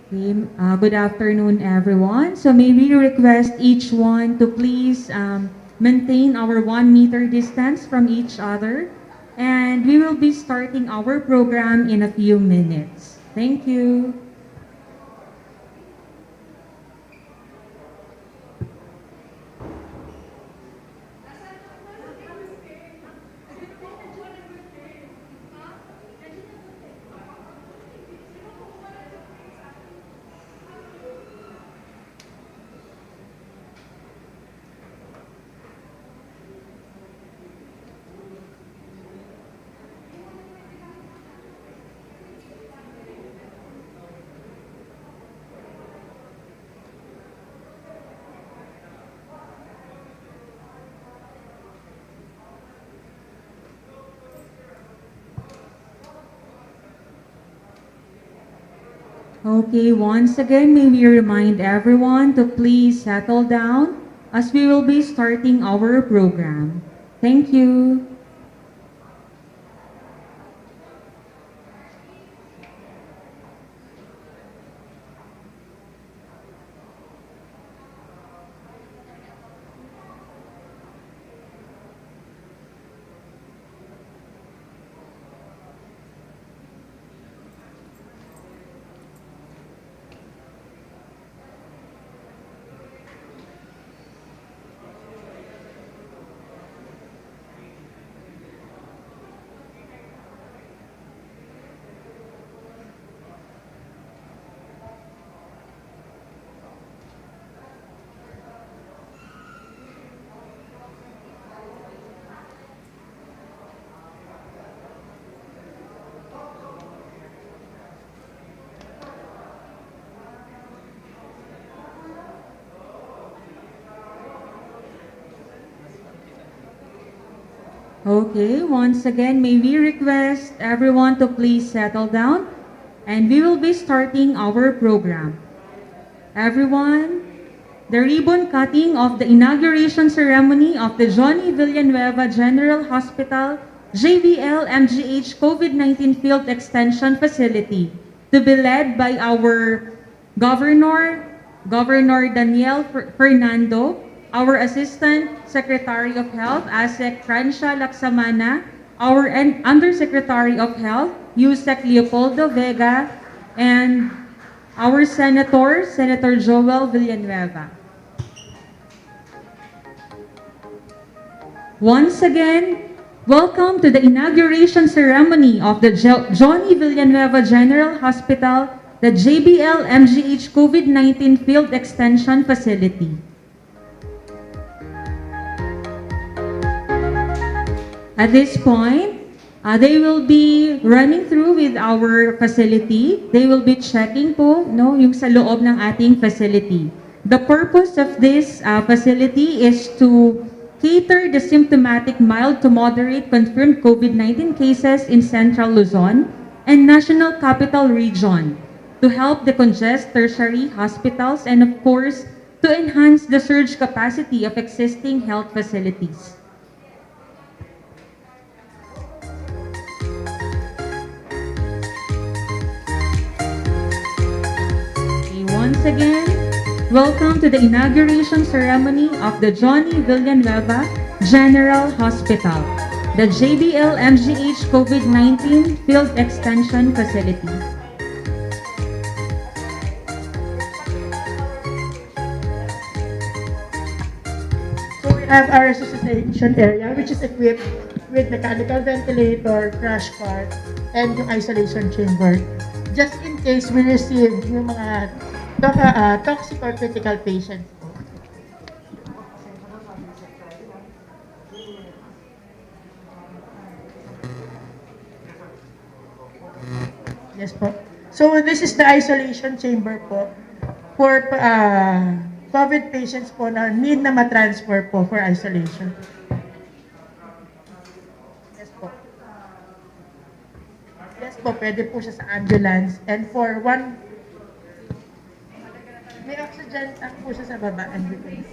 Okay, good afternoon, everyone. So may we request each one to please maintain our 1 meter distance from each other. And we will be starting our program in a few minutes. Thank you. Okay, once again, may we remind everyone to please settle down as we will be starting our program. Thank you. Okay, once again, may we request everyone to please settle down and we will be starting our program. Everyone, the ribbon cutting of the inauguration ceremony of the Joni Villanueva General Hospital JVL MGH COVID-19 Field Extension Facility to be led by our Governor, Governor Daniel Fernando, our Assistant Secretary of Health, ASEC Francia Laksamana, our Undersecretary of Health, USEC Leopoldo Vega, and our Senator, Senator Joel Villanueva. Once again, welcome to the inauguration ceremony of the Joni Villanueva General Hospital, the JBL MGH COVID-19 Field Extension Facility. At this point, they will be running through with our facility. They will be checking po yung sa loob ng ating facility. The purpose of this facility is to cater the symptomatic mild to moderate confirmed COVID-19 cases in Central Luzon and National Capital Region to help decongest tertiary hospitals and of course, to enhance the surge capacity of existing health facilities. Once again, welcome to the inauguration ceremony of the Joni Villanueva General Hospital, the JBL MGH COVID-19 Field Extension Facility. So we have our resuscitation area which is equipped with mechanical ventilator, crash cart, and yung isolation chamber. Just in case we receive yung mga toxic or critical patients po. Yes po. So this is the isolation chamber po for COVID patients po na need na ma-transfer po for isolation. Yes po. Yes po, pwede po siya sa ambulance. And for one, may oxygen tank po siya sa baba. Ambulance.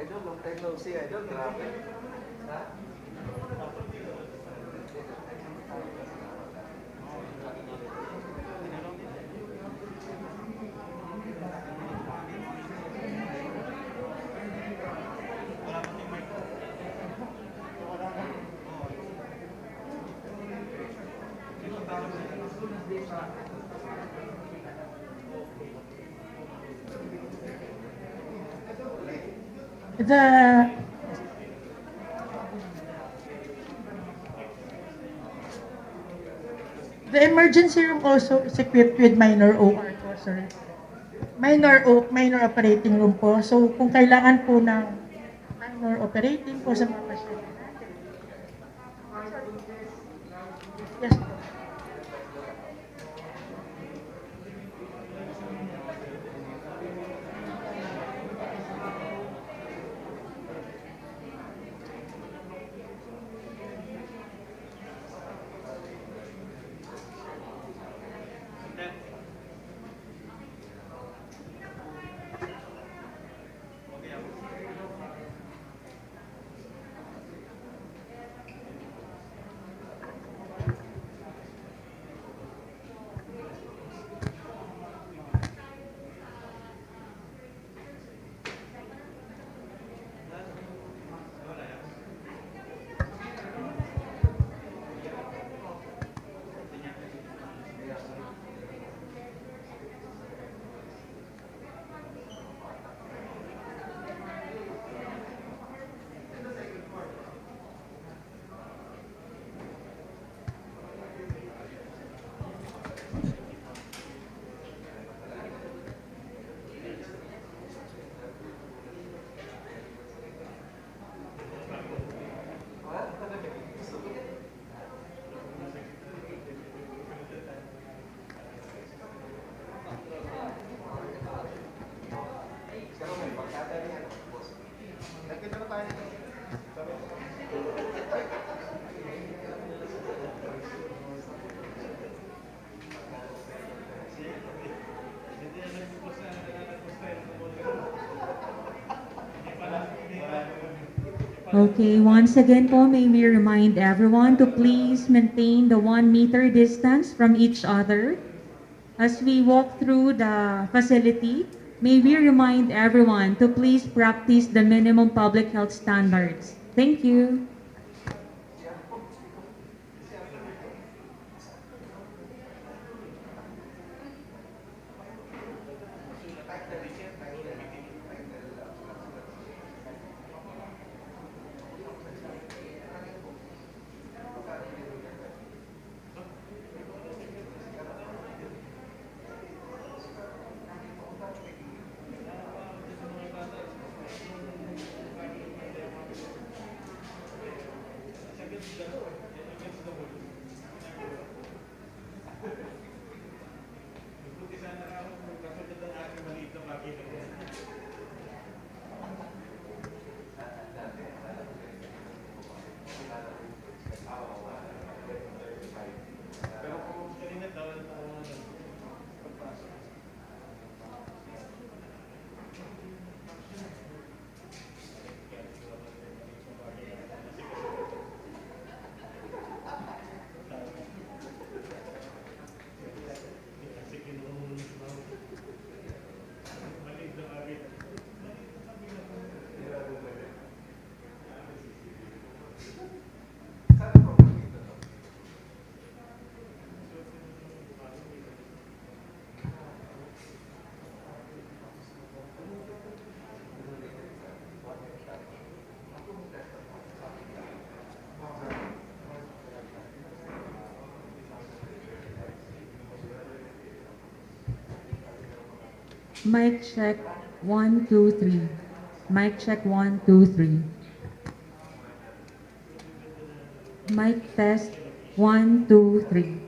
Idol, long time no see, Idol. Grabe. Ha? The the emergency room also is equipped with minor OR po, sir. Minor operating room po. So kung kailangan po ng minor operating po sa mga pasyente natin. Yes po. Okay, once again po, may we remind everyone to please maintain the 1 meter distance from each other. As we walk through the facility, may we remind everyone to please practice the minimum public health standards. Thank you. Mic check 1, 2, 3. Mic check 1, 2, 3. Mic test 1, 2, 3.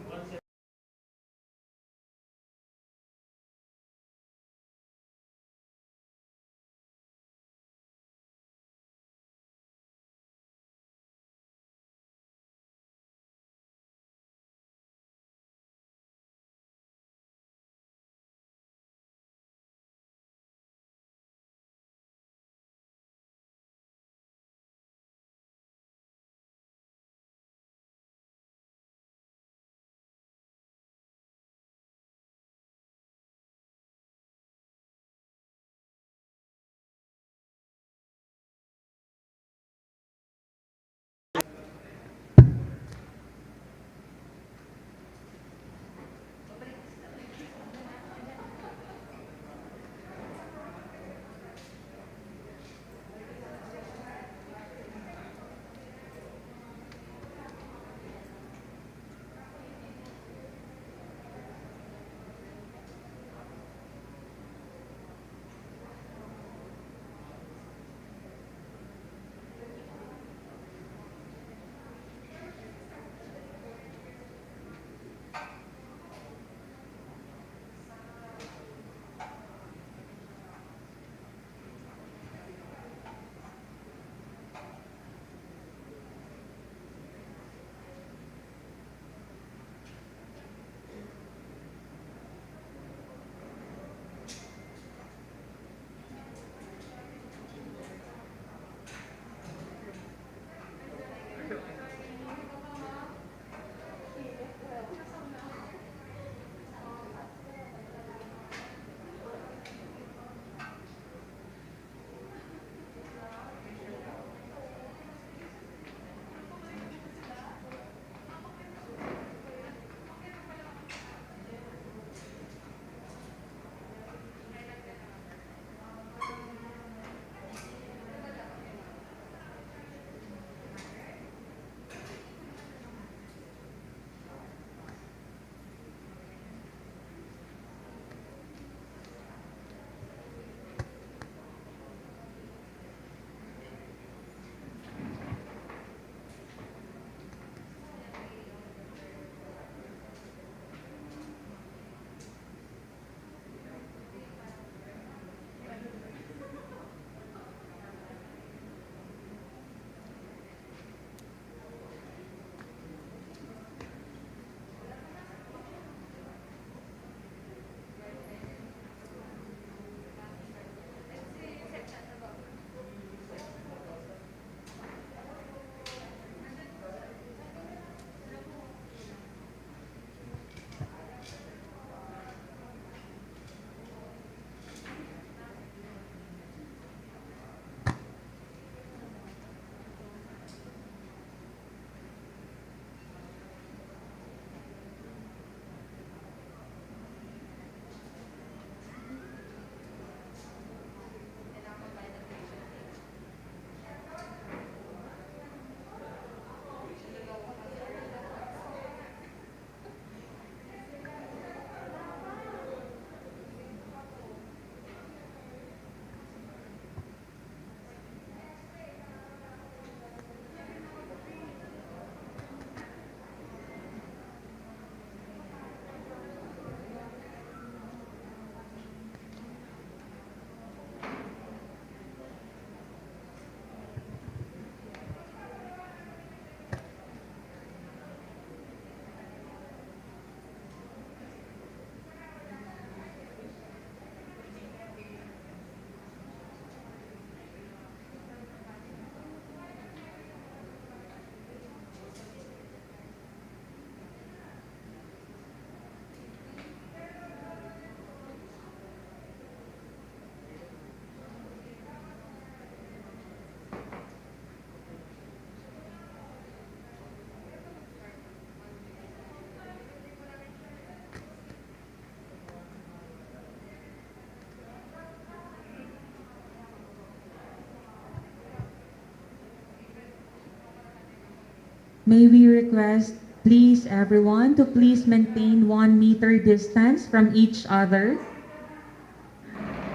May we request, please, everyone, to please maintain 1 meter distance from each other.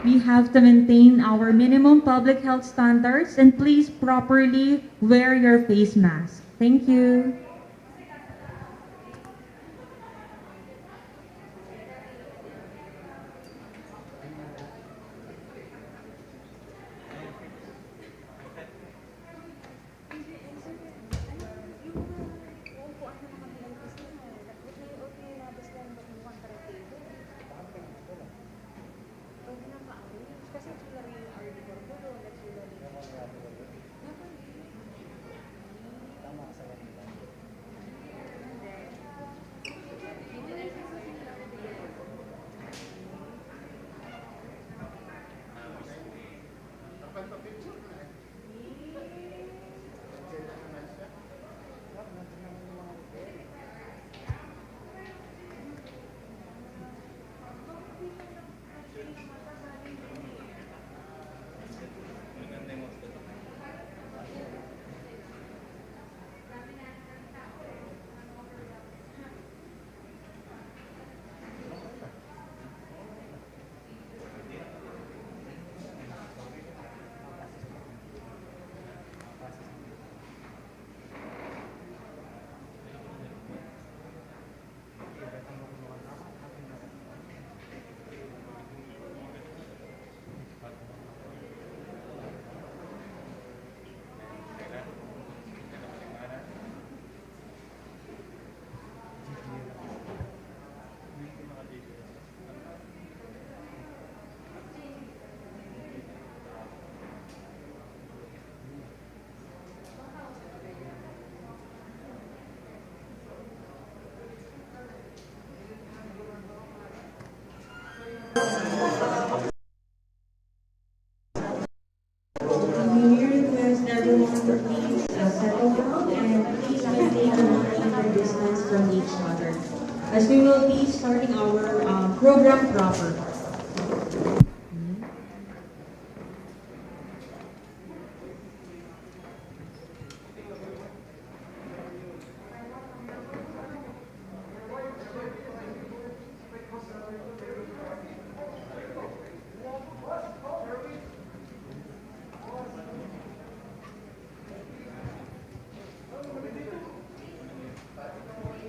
we have to maintain our minimum public health standards and please properly wear your face mask. Thank you. We request everyone to please settle down and please maintain a 1 meter distance from each other as we will be starting our program proper.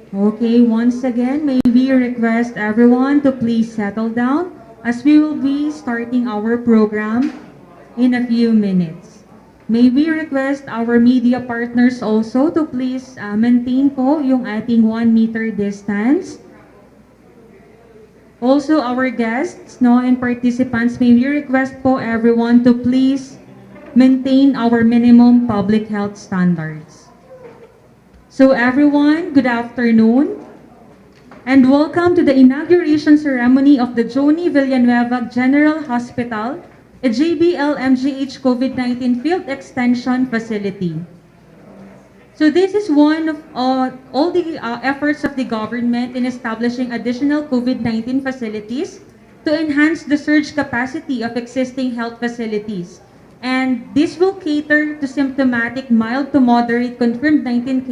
Okay, once again, may we request everyone to please settle down as we will be starting our program in a few minutes. May we request our media partners also to please maintain po yung ating 1 meter distance. Also, our guests and participants, may we request po everyone to please maintain our minimum public health standards. So everyone, good afternoon and welcome to the inauguration ceremony of the Joni Villanueva General Hospital, a JBL-MGH COVID-19 Field Extension Facility. So this is one of all the efforts of the government in establishing additional COVID-19 facilities to enhance the surge capacity of existing health facilities. And this will cater to symptomatic mild to moderate confirmed COVID-19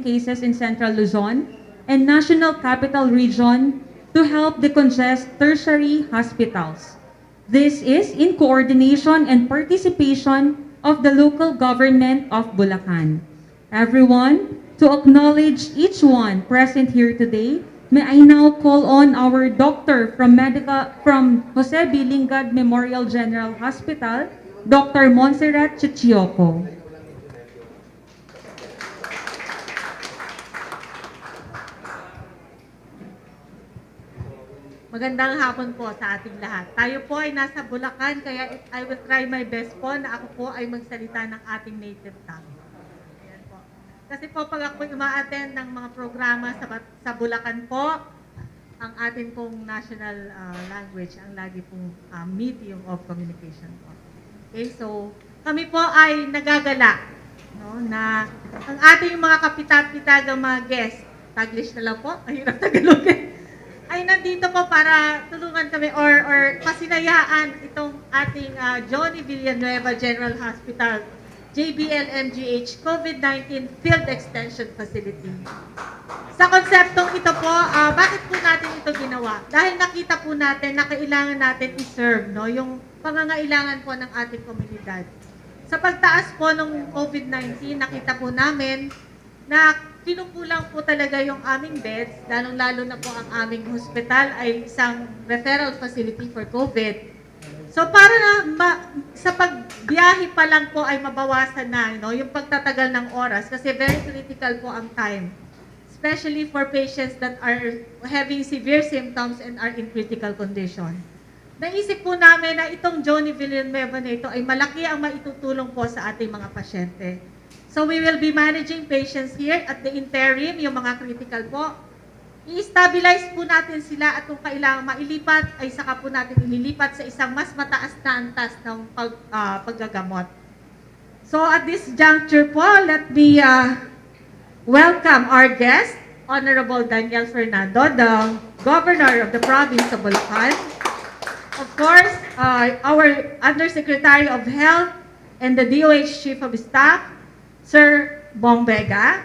cases in Central Luzon and National Capital Region to help decongest tertiary hospitals. This is in coordination and participation of the local government of Bulacan. Everyone, to acknowledge each one present here today, may I now call on our doctor from Jose Bilingad Memorial General Hospital, Dr. Montserrat Chichioco. Magandang hapon po sa ating lahat. Tayo po ay nasa Bulacan, kaya I will try my best po na ako po ay magsalita ng ating native tongue. Ayan po. Kasi po pag ako uma-attend ng mga programa sa Bulacan po, ang atin pong national language, ang lagi pong medium of communication po. Okay, so kami po ay nagagala na ang ating mga kapitat-pitagang mga guests, Taglish na lang po, ang hirap Tagalogin, ay nandito po para tulungan kami or pasinayaan itong ating Joni Villanueva General Hospital JBL-MGH COVID-19 Field Extension Facility. Sa konseptong ito po, bakit po natin ito ginawa? Dahil nakita po natin na kailangan natin i-serve yung pangangailangan po ng ating komunidad. Sa pagtaas po ng COVID-19, nakita po namin na kinukulang po talaga yung aming beds, lalong-lalo na po ang aming hospital ay isang referral facility for COVID. So para sa pagbiyahe pa lang po ay mabawasan na yung pagtatagal ng oras kasi very critical po ang time. Especially for patients that are having severe symptoms and are in critical condition. Naisip po namin na itong Joni Villanueva na ito ay malaki ang maitutulong po sa ating mga pasyente. So we will be managing patients here at the interim, yung mga critical po. I-stabilize po natin sila at kung kailangan mailipat, ay saka po natin ililipat sa isang mas mataas na antas ng paggagamot. So at this juncture po, let me welcome our guest, Honorable Daniel Fernando, the Governor of the Province of Bulacan. Of course, our Undersecretary of Health and the DOH Chief of Staff, Sir Bong Vega.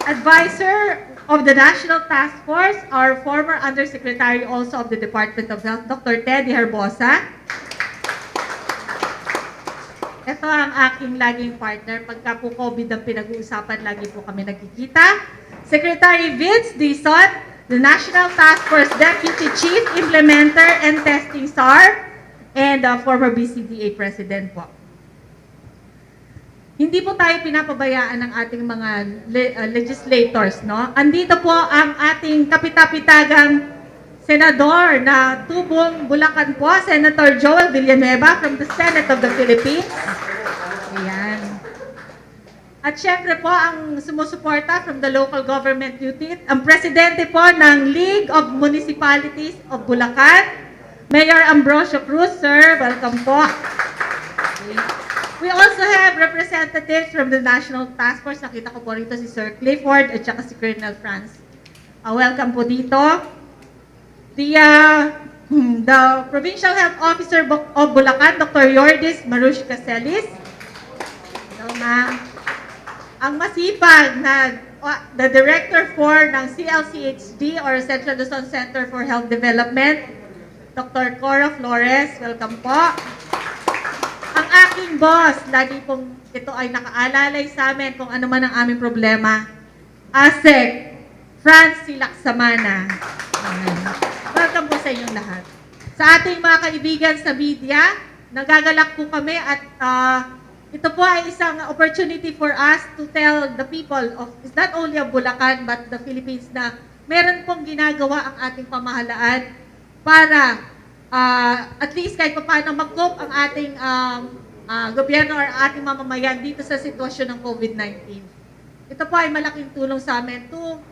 Advisor of the National Task Force, our former Undersecretary also of the Department of Health, Dr. Teddy Herbosa. Ito ang aking laging partner. Pagka po COVID ang pinag-uusapan, lagi po kami nagkikita. Secretary Vince Dizon, the National Task Force Deputy Chief Implementer and Testing SAR, and former BCDA President po. Hindi po tayo pinapabayaan ng ating mga legislators, no? Andito po ang ating kapitapitagang senador na tubong Bulacan po, Senator Joel Villanueva from the Senate of the Philippines. Ayan. At syempre po ang sumusuporta from the local government unit, ang presidente po ng League of Municipalities of Bulacan, Mayor Ambrosio Cruz, sir. Welcome po. Okay. We also have representatives from the National Task Force. Nakita ko po rito si Sir Clifford at saka si Colonel Franz. Welcome po dito. The Provincial Health Officer of Bulacan, Dr. Yordis Marush Caselis. Hello, ma'am. Ang masipag na the Director for ng CLCHD or Central Luzon Center for Health Development, Dr. Cora Flores. Welcome po. Ang aking boss, lagi pong ito ay nakaalalay sa amin kung ano man ang aming problema. ASEC, Francie Laksamana. Welcome po sa inyong lahat. Sa ating mga kaibigan sa media, nagagalak po kami at ito po ay isang opportunity for us to tell the people of not only of Bulacan but the Philippines na meron pong ginagawa ang ating pamahalaan para at least kahit paano mag-cope ang ating gobyerno or ating mamamayan dito sa sitwasyon ng COVID-19. Ito po ay malaking tulong sa amin to,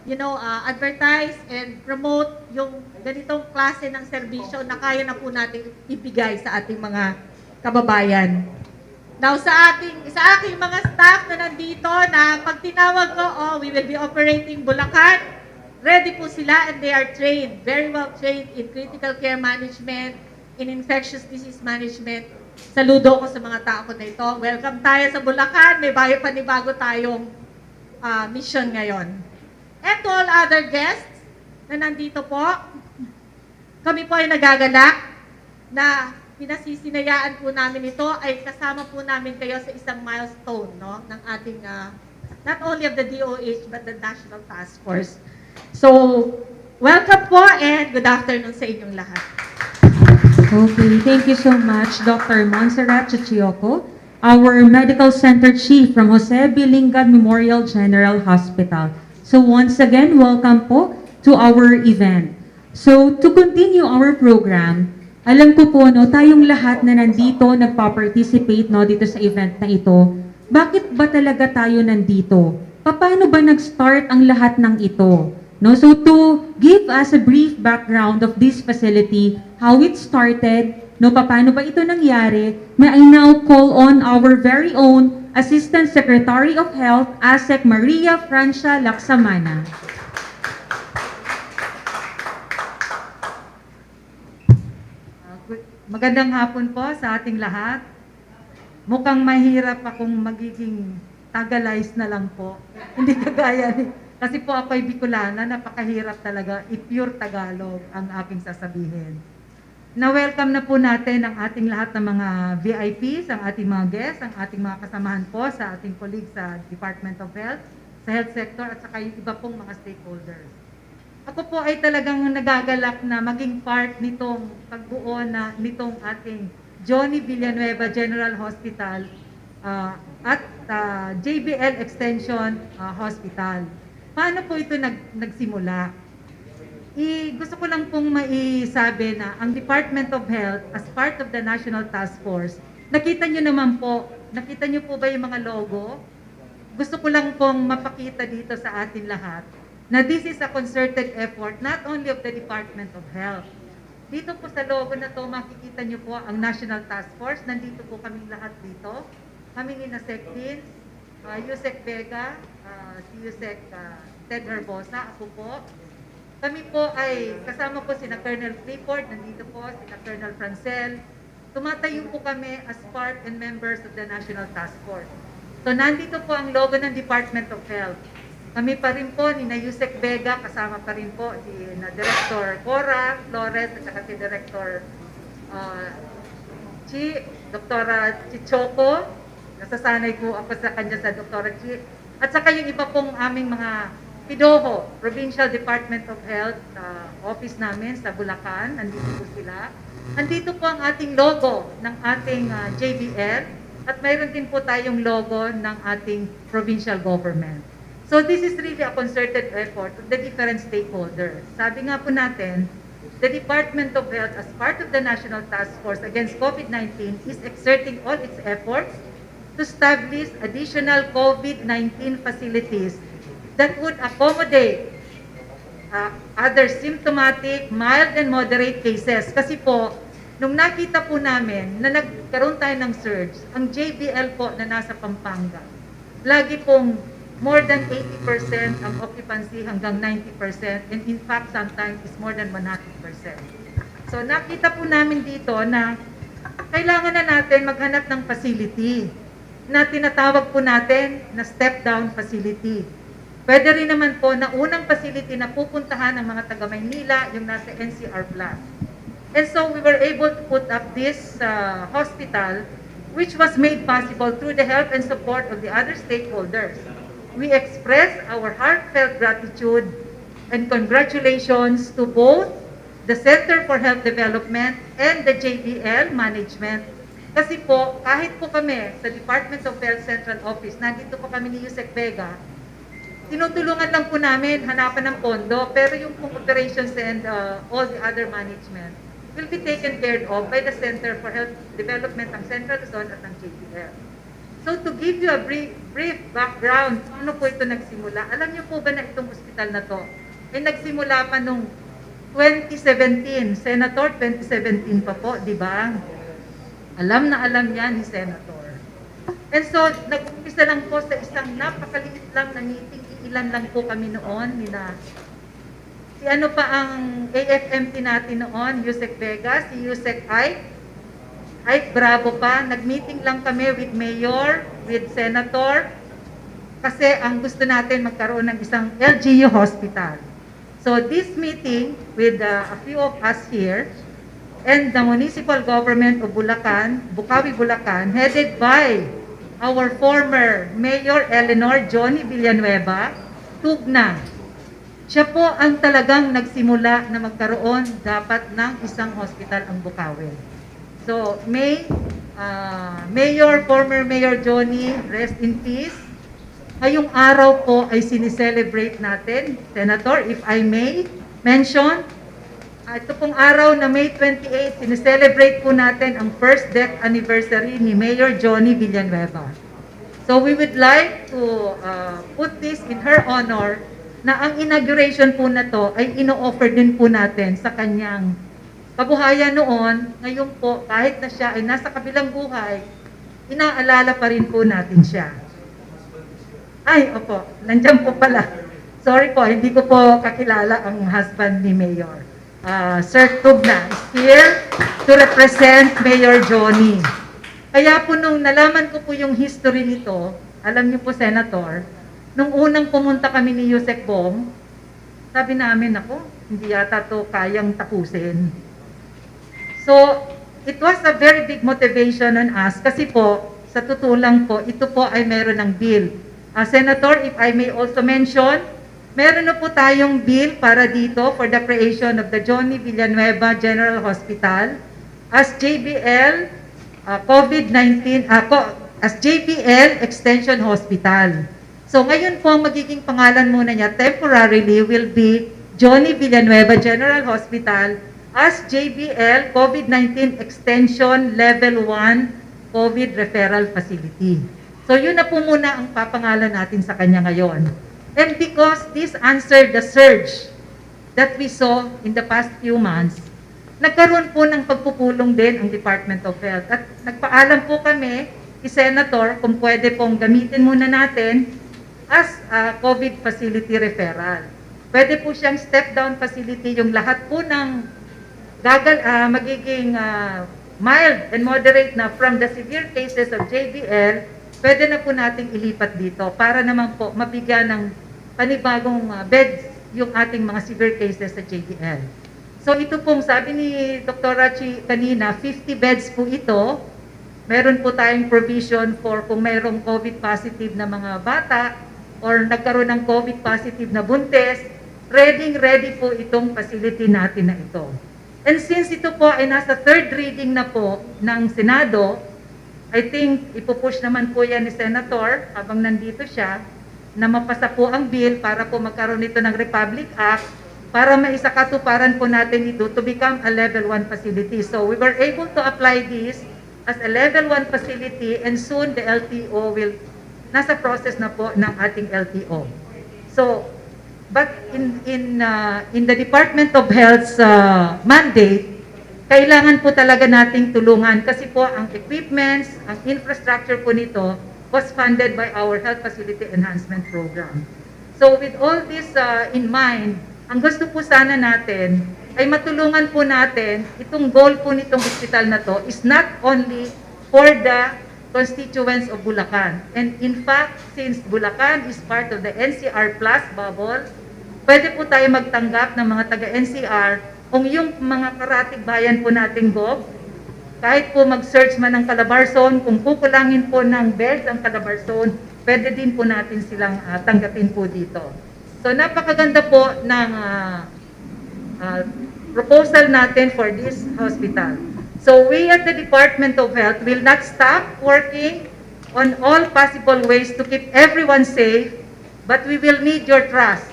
advertise and promote yung ganitong klase ng serbisyo na kaya na po natin ibigay sa ating mga kababayan. Now, sa aking mga staff na nandito na pag tinawag ko, we will be operating Bulacan, ready po sila and they are trained, very well trained in critical care management, in infectious disease management. Saludo ko sa mga tao ko na ito. Welcome tayo sa Bulacan. May panibago tayong mission ngayon. And to all other guests na nandito po, kami po ay nagagalak na pinasisinayaan po namin ito ay kasama po namin kayo sa isang milestone ng ating, not only of the DOH but the National Task Force. So, welcome po and good afternoon sa inyong lahat. Okay, thank you so much, Dr. Montserrat Chichioco, our Medical Center Chief from Jose Bilingad Memorial General Hospital. So once again, welcome po to our event. So to continue our program, alam ko po, tayong lahat na nandito, nagpa-participate dito sa event na ito, bakit ba talaga tayo nandito? Paano ba nag-start ang lahat ng ito? So to give us a brief background of this facility, how it started, paano ba ito nangyari, may I now call on our very own Assistant Secretary of Health, ASEC Maria Francia Laksamana. Magandang hapon po sa ating lahat. mukhang mahirap akong magiging Tagalize na lang po. Hindi kagaya ni, kasi po ako ay Bicolana, napakahirap talaga, i-pure Tagalog ang aking sasabihin. Na-welcome na po natin ang ating lahat ng mga VIPs, ang ating mga guests, ang ating mga kasamahan po sa ating colleagues sa Department of Health, sa health sector at saka yung iba pong mga stakeholders. Ako po ay talagang nagagalak na maging part nitong pagbuo na nitong ating Joni Villanueva General Hospital at JBL Extension Hospital. Paano po ito nagsimula? Gusto ko lang pong maisabi na ang Department of Health as part of the National Task Force, nakita nyo naman po, nakita nyo po ba yung mga logo? Gusto ko lang pong mapakita dito sa atin lahat na this is a concerted effort not only of the Department of Health. Dito po sa logo na to makikita nyo po ang National Task Force. Nandito po kaming lahat dito. Kaming Inasec Deans, Yusek Vega, si Yusek Ted Herbosa, ako po. Kami po ay kasama po sina Colonel Clifford, nandito po sina Colonel Francel. Tumatayo po kami as part and members of the National Task Force. So nandito po ang logo ng Department of Health. Kami pa rin po ni Yusek Vega, kasama pa rin po si Director Cora Flores at saka si Director Dr. Chichoco. Nasasanay po ako sa kanya sa Dr. Chi. At saka yung iba pong aming mga PIDOHO, Provincial Department of Health, office namin sa Bulacan. Nandito po sila. Nandito po ang ating logo ng ating JBL at mayroon din po tayong logo ng ating provincial government. So this is really a concerted effort of the different stakeholders. Sabi nga po natin, the Department of Health as part of the National Task Force Against COVID-19 is exerting all its efforts to establish additional COVID-19 facilities that would accommodate other symptomatic, mild and moderate cases. Kasi po, nung nakita po namin na nagkaroon tayo ng surge, ang JBL po na nasa Pampanga, lagi pong more than 80% ang occupancy hanggang 90% and in fact sometimes is more than 100%. So nakita po namin dito na kailangan na natin maghanap ng facility na tinatawag po natin na step-down facility. Pwede rin naman po na unang facility na pupuntahan ng mga taga-Maynila, yung nasa NCR Plus. And so we were able to put up this hospital, which was made possible through the help and support of the other stakeholders. We express our heartfelt gratitude and congratulations to both the Center for Health Development and the JBL management. Kasi po, kahit po kami sa Department of Health Central Office, nandito po kami ni Yusek Vega, tinutulungan lang po namin hanapan ng pondo, pero yung pong operations and all the other management will be taken care of by the Center for Health Development ng Central Luzon at ng JBL. So to give you a brief background, ano po ito nagsimula? Alam niyo po ba na itong ospital na to ay nagsimula pa nung 2017, Senator, 2017 pa po, di ba? Alam na alam niya ni Senator. And so, nag-umpisa lang po sa isang napakaliit lang na meeting, ilan lang po kami noon, si ano pa ang AFMT natin noon, Yusek Vega, si Yusek Ike Bravo pa, nag-meeting lang kami with Mayor, with Senator, kasi ang gusto natin magkaroon ng isang LGU hospital. So this meeting with a few of us here, and the municipal government of Bulacan, Bukawi, Bulacan, headed by our former Mayor Joni Villanueva, Tugna. Siya po ang talagang nagsimula na magkaroon dapat ng isang hospital ang Bukawi. So, former Mayor Joni, rest in peace. Ngayong araw po ay sinicelebrate natin, Senator, if I may mention, ito pong araw na May 28, sinicelebrate po natin ang first death anniversary ni Mayor Joni Villanueva. So we would like to put this in her honor na ang inauguration po na to ay ino-offer din po natin sa kanyang kabuhayan noon. Ngayon po, kahit na siya ay nasa kabilang buhay, inaalala pa rin po natin siya. Ay, opo, nandiyan po pala. Sorry po, hindi ko po kakilala ang husband ni Mayor. Sir Tugna is here to represent Mayor Joni. Kaya po nung nalaman ko po yung history nito, alam niyo po, Senator, nung unang pumunta kami ni Yusek Bong, sabi namin, ako, hindi yata to kayang tapusin. So, it was a very big motivation on us kasi po, sa totoo lang po, ito po ay meron ng bill. Senator, if I may also mention, meron na po tayong bill para dito for the creation of the Joni Villanueva General Hospital as JBL COVID-19 as JBL Extension Hospital. So ngayon po ang magiging pangalan muna niya temporarily will be Joni Villanueva General Hospital as JBL COVID-19 Extension Level 1 COVID Referral Facility. So yun na po muna ang papangalan natin sa kanya ngayon. And because this answered the surge that we saw in the past few months, nagkaroon po ng pagpupulong din ang Department of Health. At nagpaalam po kami kay Senator kung pwede pong gamitin muna natin as a COVID facility referral. Pwede po siyang step-down facility, yung lahat po ng magiging mild and moderate na from the severe cases of JBL, pwede na po nating ilipat dito para naman po mabigyan ng panibagong beds yung ating mga severe cases sa JBL. So ito pong sabi ni Dr. Rachi kanina, 50 beds po ito. Meron po tayong provision for kung mayroong COVID positive na mga bata or nagkaroon ng COVID positive na buntis, ready po itong facility natin na ito. And since ito po ay nasa third reading na po ng Senado, I think ipupush naman po yan ni Senator habang nandito siya na mapasa po ang bill para po magkaroon nito ng Republic Act para maisakatuparan po natin ito to become a level 1 facility. So we were able to apply this as a level 1 facility and soon the LTO will, nasa process na po ng ating LTO. So, but in the Department of Health's mandate, kailangan po talaga nating tulungan kasi po ang equipments, ang infrastructure po nito was funded by our Health Facility Enhancement Program. So with all this in mind, ang gusto po sana natin ay matulungan po natin itong goal po nitong hospital na to is not only for the constituents of Bulacan. And in fact, since Bulacan is part of the NCR Plus bubble, pwede po tayo magtanggap ng mga taga-NCR kung yung mga karatig bayan po nating GOV, kahit po mag-search man ng Calabarzon, kung kukulangin po ng beds ang Calabarzon, pwede din po natin silang tanggapin po dito. So napakaganda po ng proposal natin for this hospital. So we at the Department of Health will not stop working on all possible ways to keep everyone safe, but we will need your trust.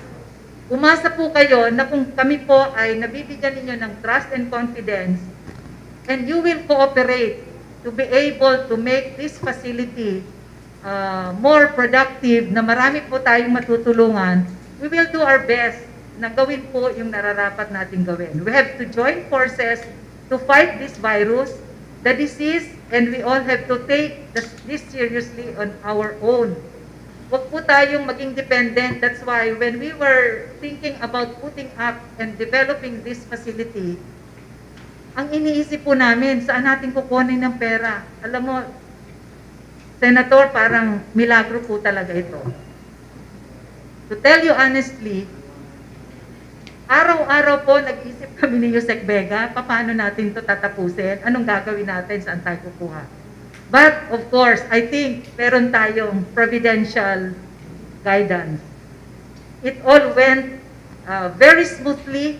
Umasa po kayo na kung kami po ay nabibigyan ninyo ng trust and confidence, and you will cooperate to be able to make this facility more productive, na marami po tayong matutulungan, we will do our best na gawin po yung nararapat natin gawin. We have to join forces to fight this virus, the disease, and we all have to take this seriously on our own. Huwag po tayong maging dependent. That's why when we were thinking about putting up and developing this facility, ang iniisip po namin, saan natin kukunin ng pera? Alam mo, Senator, parang milagro po talaga ito. To tell you honestly, araw-araw po nag-isip kami ni Yusek Vega, paano natin ito tatapusin? Anong gagawin natin? Saan tayo kukuha? But, of course, I think meron tayong providential guidance. It all went very smoothly.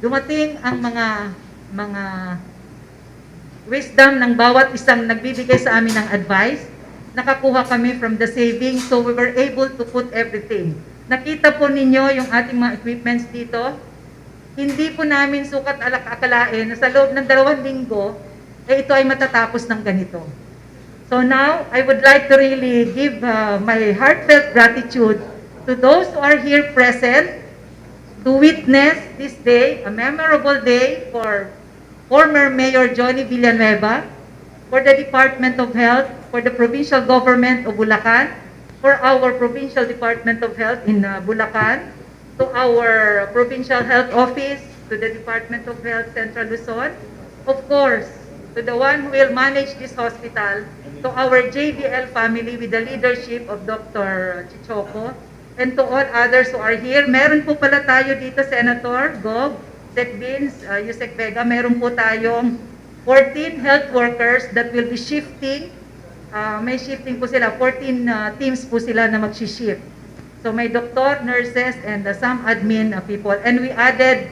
Dumating ang mga wisdom ng bawat isang nagbibigay sa amin ng advice. Nakakuha kami from the savings, so we were able to put everything. Nakita po ninyo yung ating mga equipments dito. Hindi po namin sukat akalain na sa loob ng 2 linggo, ito ay matatapos ng ganito. So now, I would like to really give my heartfelt gratitude to those who are here present to witness this day, a memorable day for former Mayor Joni Villanueva, for the Department of Health, for the Provincial Government of Bulacan, for our Provincial Department of Health in Bulacan, to our Provincial Health Office, to the Department of Health Central Luzon, of course, to the one who will manage this hospital, to our JVL family with the leadership of Dr. Chichoko, and to all others who are here. Meron po pala tayo dito, Senator Gog, Sec Vince, Yusek Vega, meron po tayong 14 health workers that will be shifting. May shifting po sila, 14 teams po sila na mag-shift. So may doctor, nurses, and some admin people. And we added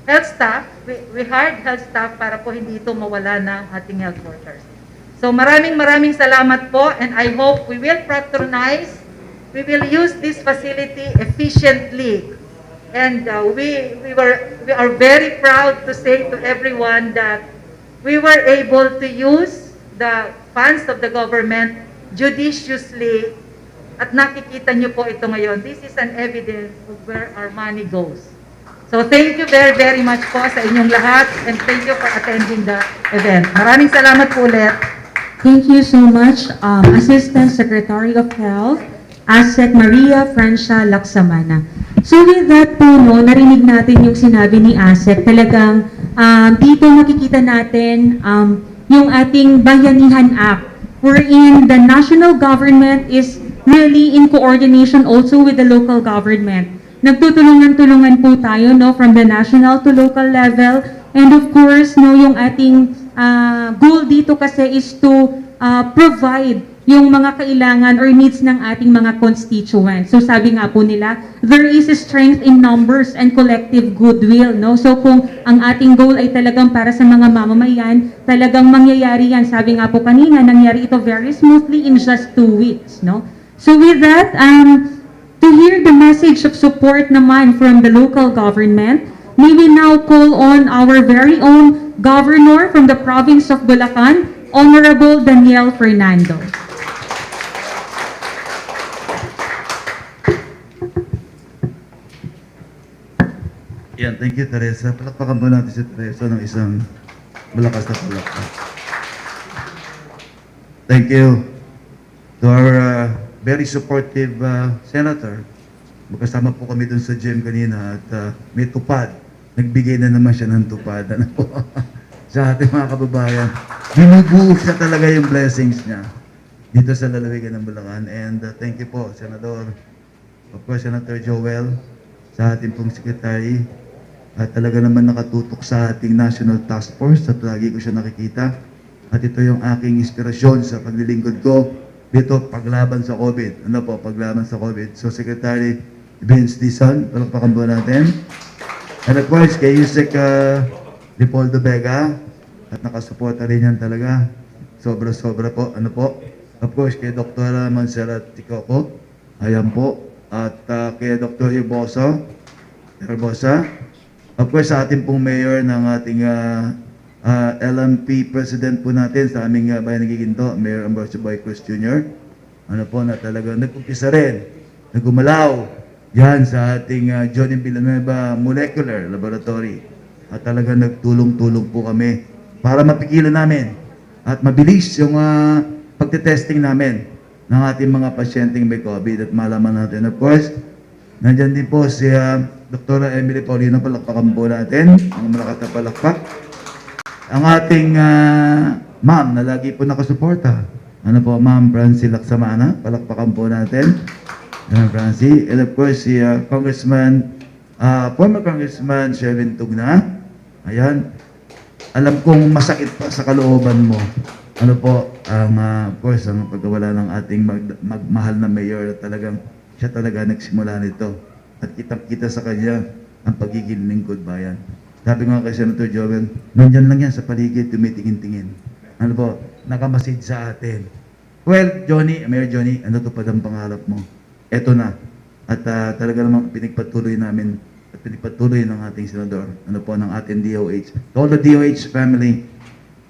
health staff. We hired health staff para po hindi ito mawala ng ating health workers. So maraming salamat po, and I hope we will patronize, we will use this facility efficiently. And we are very proud to say to everyone that we were able to use the funds of the government judiciously, at nakikita nyo po ito ngayon. This is an evidence of where our money goes. So thank you very much po sa inyong lahat, and thank you for attending the event. Maraming salamat po ulit. Thank you so much, Assistant Secretary of Health, Asset Maria Francia Laksamana. So with that po, no, narinig natin yung sinabi ni Asset. Talagang dito makikita natin yung ating Bayanihan Act, wherein the national government is really in coordination also with the local government. Nagtutulungan-tulungan po tayo, no, from the national to local level. And of course, no, yung ating goal dito kasi is to provide yung mga kailangan or needs ng ating mga constituents. So sabi nga po nila, there is a strength in numbers and collective goodwill, no? So kung ang ating goal ay talagang para sa mga mamamayan, talagang mangyayari yan. Sabi nga po kanina, nangyari ito very smoothly in just 2 weeks, no? So with that, to hear the message of support naman from the local government, may we now call on our very own governor from the province of Bulacan, Honorable Daniel Fernando. Yan, thank you, Teresa. Palakpakan po natin si Teresa ng isang malakas na palakpak. Thank you to our very supportive senator. Magkasama po kami dun sa gym kanina at may tupad. Nagbigay na naman siya ng tupad. Ano po? Sa ating mga kababayan. Binubuhos na talaga yung blessings niya dito sa lalawigan ng Bulacan. And thank you po, Senador. Of course, Senator Joel, sa ating pong secretary. At talaga naman nakatutok sa ating National Task Force at lagi ko siya nakikita. At ito yung aking inspirasyon sa paglilingkod ko dito, paglaban sa COVID. Ano po, paglaban sa COVID. So, Secretary Vince Dizon, palakpakan po natin. And of course, kay Yusek Leopoldo Vega, at nakasuporta rin yan talaga. Sobra-sobra po. Ano po? Of course, kay Dr. Monserrat Ticoco, ayan po. At kay Dr. Herbosa. Of course, sa ating pong mayor ng ating LMP president po natin sa aming bayan ng Giginto, Mayor Ambrosio Boy Cruz Jr. Ano po na talagang nag-umpisa rin, nagumalaw yan sa ating Joni Villanueva Molecular Laboratory. At talagang nagtulong-tulong po kami para mapigilan namin at mabilis yung pagtetesting namin ng ating mga pasyenteng may COVID at malaman natin. Of course, nandyan din po si Dr. Emily Paulino, palakpakan po natin, ang malakas na palakpak. Ang ating ma'am na lagi po nakasuporta. Ano po, Ma'am Francie Laksamana, palakpakan po natin. Ma'am Francie. And of course, si former Congressman Sherwin Tugna. Ayan. Alam kong masakit pa sa kalooban mo. Ano po, of course, ang pagkawala ng ating magmahal na mayor, talagang siya talaga nagsimula nito. At kitang-kita sa kanya ang pagiging lingkod bayan. Sabi nga kay Senator Joel, nandyan lang yan sa paligid, tumitingin-tingin. Ano po, nakamasid sa atin. Well, Mayor Joni, ano to pa ang pangarap mo? Eto na. At talaga namang pinagpatuloy namin at pinagpatuloy ng ating senador, ano po, ng ating DOH. To all the DOH family,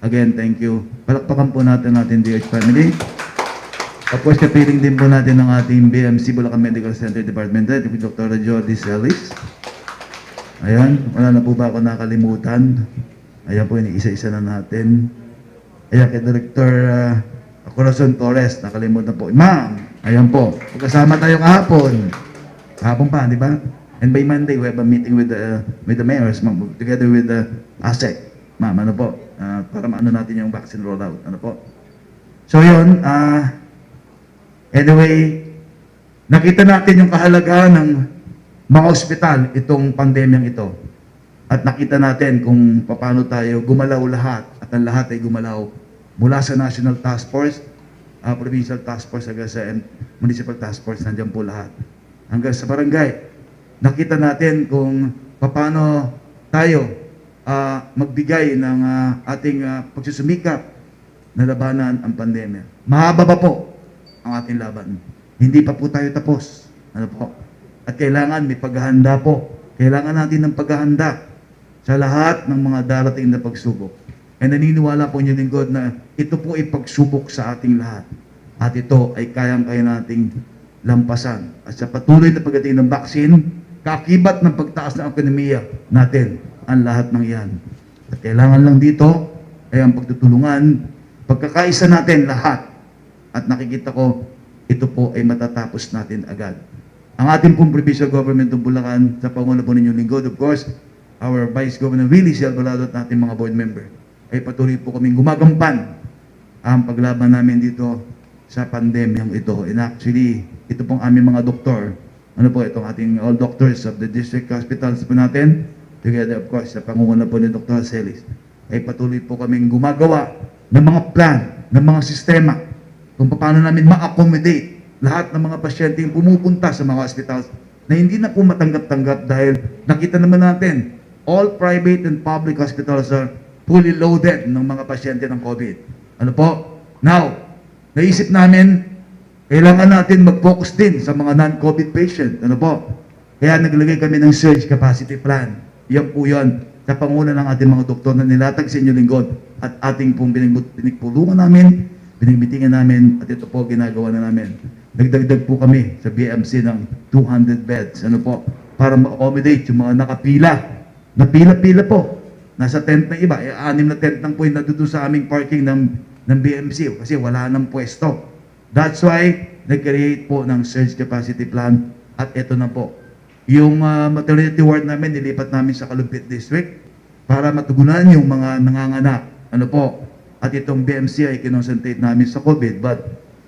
again, thank you. Palakpakan po natin ang ating DOH family. Of course, kapiling din po natin ng ating BMC, Bulacan Medical Center Department Head, Dr. Jordi Celis. Ayan, wala na po ba ako nakalimutan? Ayan po, isa-isa na natin. Ayan, kay Director Corazon Torres, nakalimutan po. Ma'am, ayan po, pagkasama tayo kahapon. Kahapon pa, di ba? And by Monday, we have a meeting with the mayors, together with the ASEC. ma'am, ano po, para maano natin yung vaccine rollout, ano po. So yun, anyway, nakita natin yung kahalagahan ng mga ospital itong pandemyang ito. At nakita natin kung paano tayo gumalaw lahat at ang lahat ay gumalaw mula sa National Task Force, Provincial Task Force hanggang sa Municipal Task Force, nandiyan po lahat. Hanggang sa barangay, nakita natin kung paano tayo magbigay ng ating pagsusumikap na labanan ang pandemya. Mahaba pa po ang ating laban. Hindi pa po tayo tapos. Ano po? At kailangan may paghahanda po. Kailangan natin ng paghahanda sa lahat ng mga darating na pagsubok. And naniniwala po niyo lingkod na ito po ay pagsubok sa ating lahat. At ito ay kayang-kaya nating lampasan. At sa patuloy na pagdating ng vaccine, kaakibat ng pagtaas ng ekonomiya natin ang lahat ng iyan. At kailangan lang dito ay ang pagtutulungan, pagkakaisa natin lahat. At nakikita ko, ito po ay matatapos natin agad. Ang ating pong provincial government ng Bulacan, sa pangulo po ninyong lingkod, of course, our Vice Governor Willie C. Alvarado at ating mga board member, ay patuloy po kaming gumagampan ang paglaban namin dito sa pandemyang ito. And actually, ito pong aming mga doktor, ano po, itong ating all doctors of the district hospitals po natin, together of course, sa pangunguna po ni Dr. Celis, ay patuloy po kaming gumagawa ng mga plan, ng mga sistema, kung paano namin ma-accommodate lahat ng mga pasyente yung pumupunta sa mga hospitals na hindi na po matanggap-tanggap dahil nakita naman natin, all private and public hospitals are fully loaded ng mga pasyente ng COVID. Ano po? Now, naisip namin, kailangan natin mag-focus din sa mga non-COVID patient. Ano po? Kaya naglagay kami ng surge capacity plan. Yan po yan sa panguna ng ating mga doktor na nilatag sa inyo lingkod at ating pong pinagpulungan namin, binigmitingan namin, at ito po ginagawa na namin. Nagdagdag po kami sa BMC ng 200 beds. Ano po? Para ma-accommodate yung mga nakapila. Napila-pila po. Nasa tent na iba. 6 na tent lang po yung nadudo sa aming parking ng BMC kasi wala nang pwesto. That's why nag-create po ng surge capacity plan at ito na po. Yung maternity ward namin, nilipat namin sa Kalumpit District para matugunan yung mga nanganganak. Ano po? At itong BMC ay kinonsentrate namin sa COVID. But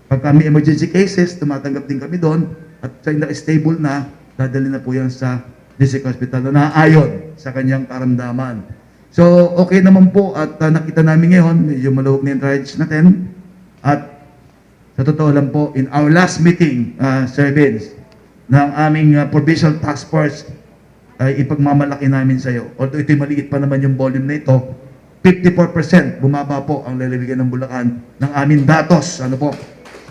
pag kami emergency cases, tumatanggap din kami doon at sa stable na, dadali na po yan sa district hospital na naayon sa kanyang karamdaman. So, okay naman po at nakita namin ngayon, medyo maluwag na yung triage natin. At sa totoo lang po, in our last meeting, Sir Vince, ng aming provincial task force, ay ipagmamalaki namin sa iyo. Although ito'y maliit pa naman yung volume na ito, 54% bumaba po ang lalawigan ng Bulacan ng aming datos, ano po,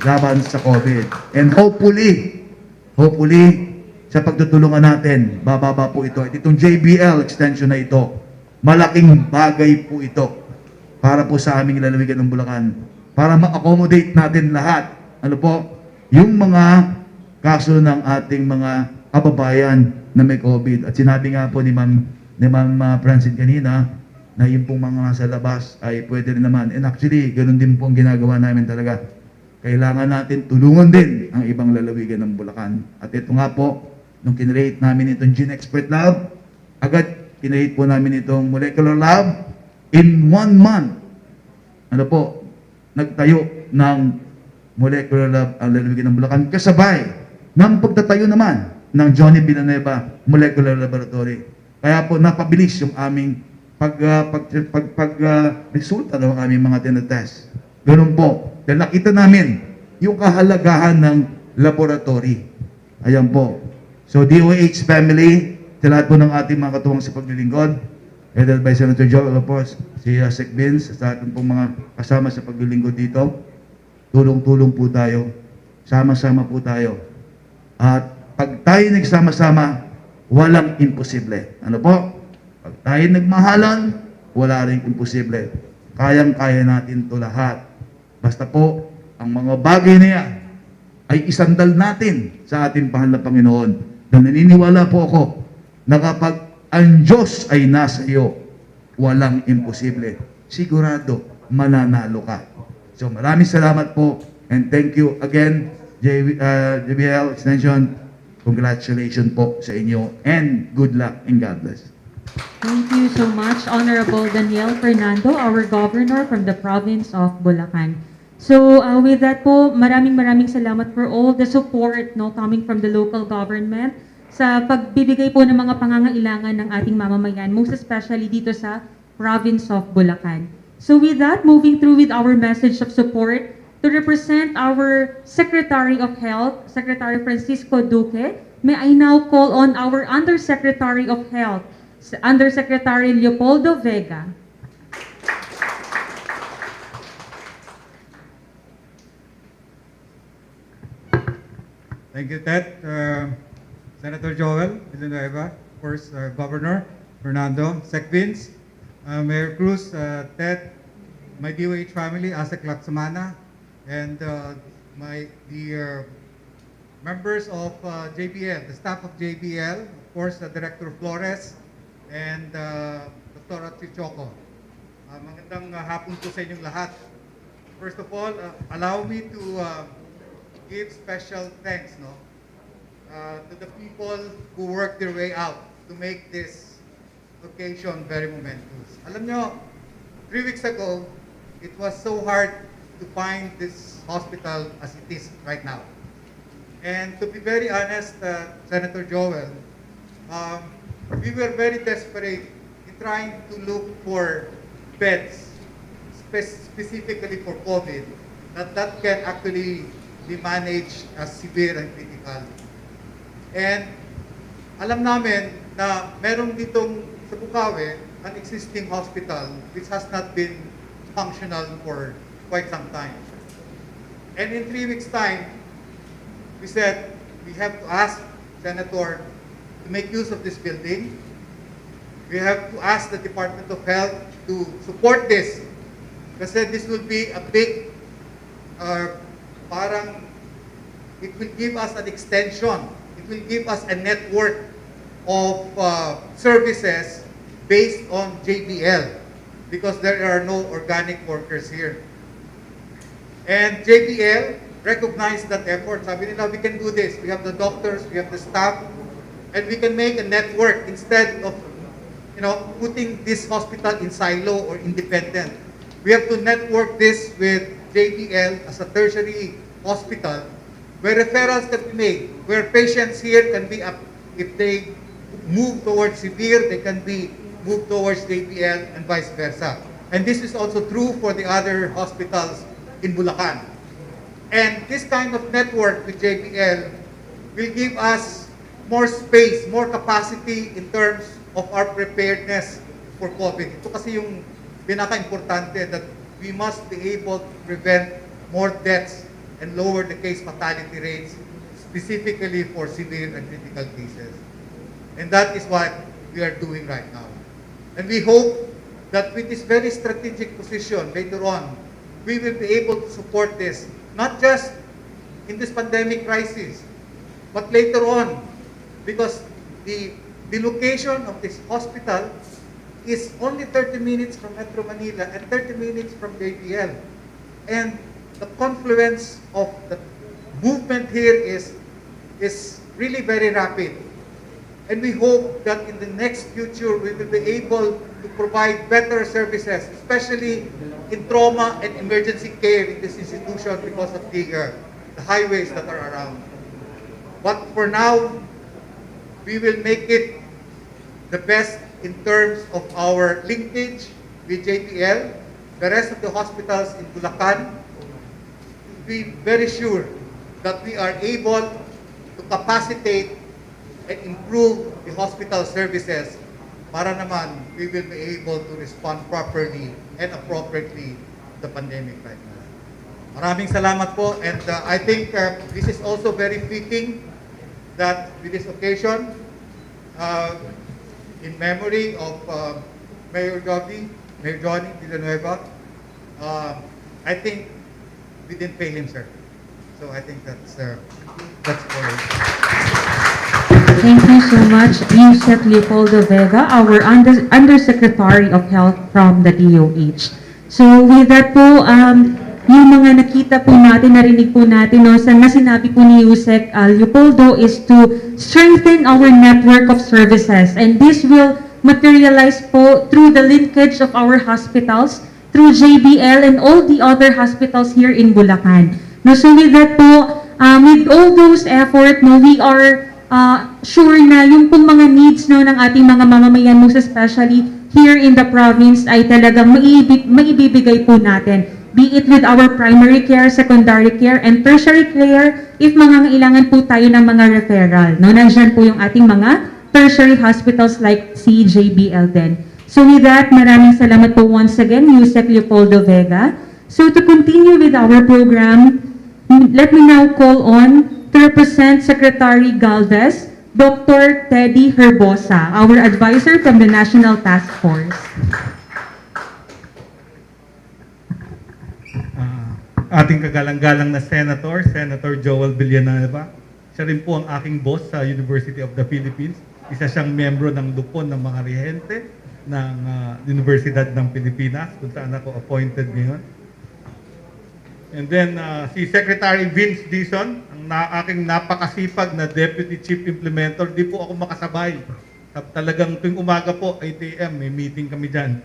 laban sa COVID. And hopefully, sa pagtutulungan natin, bababa po ito. At itong JBL extension na ito, malaking bagay po ito para po sa aming lalawigan ng Bulacan. Para ma-accommodate natin lahat. Ano po? Yung mga kaso ng ating mga kababayan na may COVID. At sinabi nga po ni Ma'am Francine kanina, na yung pong mga nasa labas ay pwede rin naman. And actually, ganun din po ang ginagawa namin talaga. Kailangan natin tulungan din ang ibang lalawigan ng Bulacan. At ito nga po, nung kinrate namin itong Gene Expert Lab, agad kinrate po namin itong Molecular Lab in 1 month. Ano po, nagtayo ng Molecular Lab ang lalawigan ng Bulacan. Kasabay ng pagtatayo naman ng Joni Villanueva Molecular Laboratory. Kaya po napabilis yung aming resulta ng aming mga tinatest. Ganun po. Dahil nakita namin yung kahalagahan ng laboratory. Ayan po. So DOH family, sa lahat po ng ating mga katuwang sa paglilingkod, headed by Senator Joel, of course, si Sec Vince, sa ating pong mga kasama sa paglilingkod dito, tulong-tulong po tayo, sama-sama po tayo. At pag tayo nagsama-sama, walang imposible. Ano po? Pag tayo nagmahalan, wala rin imposible. Kayang-kaya natin ito lahat. Basta po, ang mga bagay na yan ay isandal natin sa ating mahal na Panginoon. Dahil naniniwala po ako na kapag ang Diyos ay nasa iyo, walang imposible. Sigurado, mananalo ka. So maraming salamat po and thank you again, JBL Extension. Congratulations po sa inyo and good luck and God bless. Thank you so much, Honorable Daniel Fernando, our governor from the province of Bulacan. So with that po, maraming salamat for all the support no coming from the local government sa pagbibigay po ng mga pangangailangan ng ating mamamayan, most especially dito sa province of Bulacan. So with that, moving through with our message of support to represent our Secretary of Health, Secretary Francisco Duque, may I now call on our Undersecretary of Health, Undersecretary Leopoldo Vega. Thank you, Ted. Senator Joel Villanueva, of course, Governor Fernando, Sec Vince, Mayor Cruz, Ted, my DOH family, Asek Laksamana, and the members of JBL, the staff of JBL, of course, Director Flores, and Dr. Chichoco. Magandang hapon po sa inyong lahat. First of all, allow me to give special thanks to the people who worked their way out to make this occasion very momentous. Alam nyo, 3 weeks ago, it was so hard to find this hospital as it is right now. And to be very honest, Senator Joel, we were very desperate in trying to look for beds specifically for COVID that can actually be managed as severe and critical. And alam namin na meron ditong sa Bukawe an existing hospital which has not been functional for quite some time. And in 3 weeks' time, we said we have to ask Senator to make use of this building. We have to ask the Department of Health to support this. Kasi this will be a big, parang, it will give us an extension. It will give us a network of services based on JBL because there are no organic workers here. And JBL recognized that effort. Sabi nila, we can do this. We have the doctors, we have the staff, and we can make a network instead of putting this hospital in silo or independent. We have to network this with JBL as a tertiary hospital where referrals can be made, where patients here can be, if they move towards severe, they can be moved towards JBL and vice versa. And this is also true for the other hospitals in Bulacan. And this kind of network with JBL will give us more space, more capacity in terms of our preparedness for COVID. Ito kasi yung pinaka-importante, that we must be able to prevent more deaths and lower the case fatality rates, specifically for severe and critical cases. And that is what we are doing right now. And we hope that with this very strategic position later on, we will be able to support this, not just in this pandemic crisis, but later on, because the location of this hospital is only 30 minutes from Metro Manila and 30 minutes from JBL. And the confluence of the movement here is really very rapid. And we hope that in the next future, we will be able to provide better services, especially in trauma and emergency care in this institution because of the highways that are around. But for now, we will make it the best in terms of our linkage with JPL, the rest of the hospitals in Bulacan, to be very sure that we are able to capacitate and improve the hospital services para naman we will be able to respond properly and appropriately to the pandemic right now. Maraming salamat po, and I think this is also very fitting that with this occasion, in memory of Mayor Joni Villanueva, I think we didn't pay him, sir. So I think that's all. Thank you so much, Yusek Leopoldo Vega, our Undersecretary of Health from the DOH. So with that po, yung mga nakita po natin, narinig po natin, no, na sinabi po ni Yusek Leopoldo is to strengthen our network of services. And this will materialize po through the linkage of our hospitals, through JBL and all the other hospitals here in Bulacan. No, so with that po, with all those effort, no, we are sure na yung pong mga needs no, ng ating mga mamamayan, most especially here in the province, ay talagang maibibigay po natin. Be it with our primary care, secondary care, and tertiary care, if mangangailangan po tayo ng mga referral. No, nandiyan po yung ating mga tertiary hospitals like CJBL din. So with that, maraming salamat po once again, Yusek Leopoldo Vega. So to continue with our program, let me now call on to represent Secretary Galvez, Dr. Teddy Herbosa, our advisor from the National Task Force. Ating kagalang-galang na Senator Joni Villanueva. Siya rin po ang aking boss sa University of the Philippines. Isa siyang membro ng lupon ng mga rehente ng Universidad ng Pilipinas, kung saan ako appointed ngayon. And then si Secretary Vince Dizon, ang aking napakasipag na Deputy Chief Implementer, di po ako makasabay. Talagang tuwing umaga po, 8 a.m., may meeting kami dyan.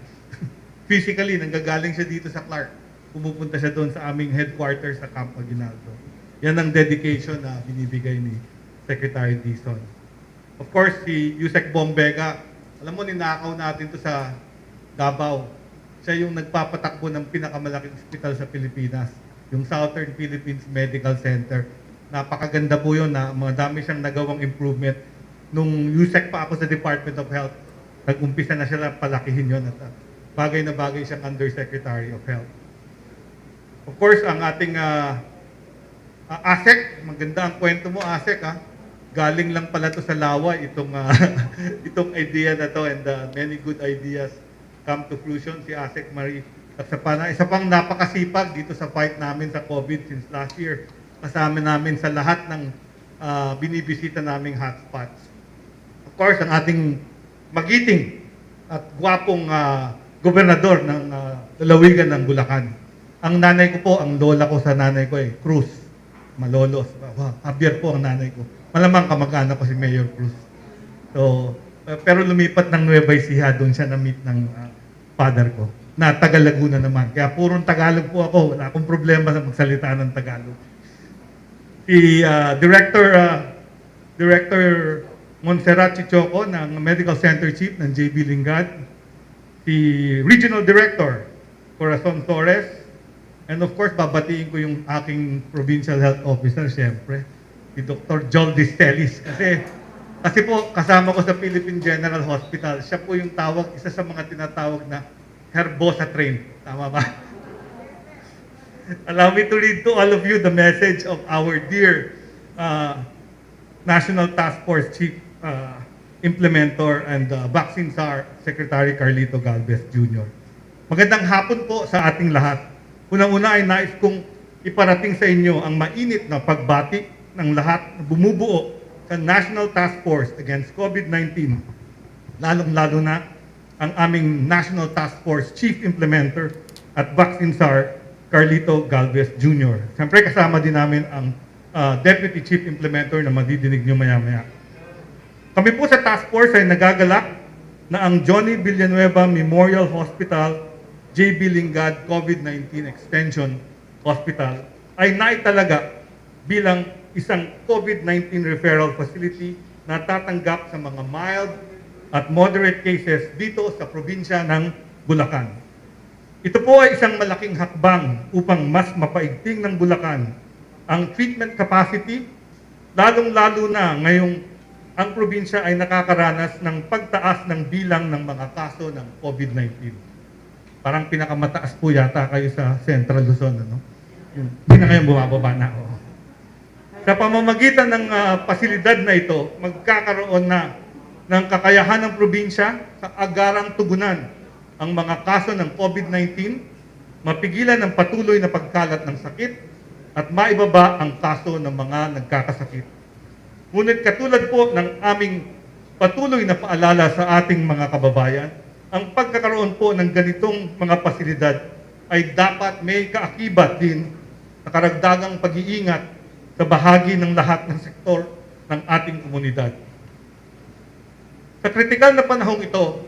Physically, nanggagaling siya dito sa Clark. Pumupunta siya doon sa aming headquarters sa Camp Aguinaldo. Yan ang dedication na binibigay ni Secretary Dizon. Of course, si Yusek Bong Vega, alam mo, ninakaw natin to sa Davao. Siya yung nagpapatakbo ng pinakamalaking ospital sa Pilipinas, yung Southern Philippines Medical Center. Napakaganda po yun na mga dami siyang nagawang improvement. Nung Yusek pa ako sa Department of Health, nag-umpisa na siya palakihin yun at bagay na bagay siyang Undersecretary of Health. Of course, ang ating ASEC, maganda ang kwento mo, ASEC, ha? Galing lang pala to sa laway, itong idea na to, and many good ideas come to fruition. Si ASEC Marie at isa pang napakasipag dito sa fight namin sa COVID since last year. Kasama namin sa lahat ng binibisita naming hotspots. Of course, ang ating magiting at gwapong gobernador ng lalawigan ng Bulacan. Ang nanay ko po, ang lola ko sa nanay ko Cruz, Malolos. Javier po ang nanay ko. Malamang kamag-anak ko si Mayor Cruz. So, pero lumipat ng Nueva Ecija, doon siya na-meet ng father ko, na taga Laguna naman. Kaya purong Tagalog po ako, wala akong problema sa magsalita ng Tagalog. Si Director Montserrat Chichoco ng Medical Center Chief ng JB Lingad, si Regional Director Corazon Torres, and of course, babatiin ko yung aking Provincial Health Officer, siyempre, si Dr. Joel Distelis. Kasi po, kasama ko sa Philippine General Hospital, siya po yung isa sa mga tinatawag na Herbosa train. Tama ba? Allow me to read to all of you the message of our dear National Task Force Chief Implementer and Vaccine Czar, Secretary Carlito Galvez Jr. Magandang hapon po sa ating lahat. Unang-una ay nais kong iparating sa inyo ang mainit na pagbati ng lahat na bumubuo sa National Task Force Against COVID-19, lalong-lalo na ang aming National Task Force Chief Implementer at Vaccine Czar, Carlito Galvez Jr. Siyempre kasama din namin ang Deputy Chief Implementer na madidinig nyo maya-maya. Kami po sa Task Force ay nagagalak na ang Joni Villanueva Memorial Hospital JB Lingad COVID-19 Extension Hospital ay naitalaga bilang isang COVID-19 referral facility na tatanggap sa mga mild at moderate cases dito sa probinsya ng Bulacan. Ito po ay isang malaking hakbang upang mas mapaigting ng Bulacan ang treatment capacity, lalong-lalo na ngayong ang probinsya ay nakakaranas ng pagtaas ng bilang ng mga kaso ng COVID-19. Parang pinakamataas po yata kayo sa Central Luzon, ano? Hindi na kayong bumababa na. Oh. Sa pamamagitan ng pasilidad na ito, magkakaroon na ng kakayahan ng probinsya sa agarang tugunan ang mga kaso ng COVID-19, mapigilan ang patuloy na pagkalat ng sakit, at maibaba ang kaso ng mga nagkakasakit. Ngunit katulad po ng aming patuloy na paalala sa ating mga kababayan, ang pagkakaroon po ng ganitong mga pasilidad ay dapat may kaakibat din na karagdagang pag-iingat sa bahagi ng lahat ng sektor ng ating komunidad. Sa kritikal na panahong ito,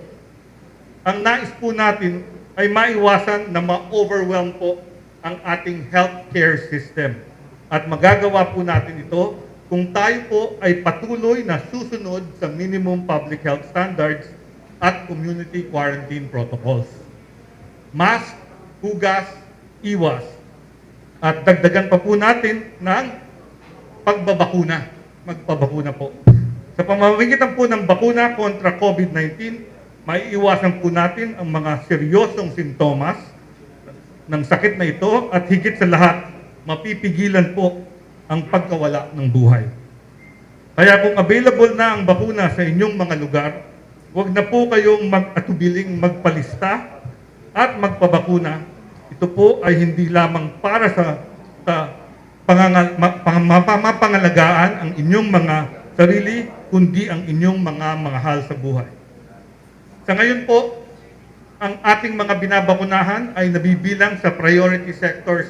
ang nais po natin ay maiwasan na ma-overwhelm po ang ating healthcare system. At magagawa po natin ito kung tayo po ay patuloy na susunod sa minimum public health standards at community quarantine protocols. Mask, hugas, iwas. At dagdagan pa po natin ng pagbabakuna. Magpabakuna po. Sa pamamagitan po ng bakuna kontra COVID-19, maiiwasan po natin ang mga seryosong sintomas ng sakit na ito at higit sa lahat, mapipigilan po ang pagkawala ng buhay. Kaya kung available na ang bakuna sa inyong mga lugar, huwag na po kayong mag-atubiling magpalista at magpabakuna. Ito po ay hindi lamang para sa mapangalagaan ang inyong mga sarili, kundi ang inyong mga mahal sa buhay. Sa ngayon po, ang ating mga binabakunahan ay nabibilang sa priority sectors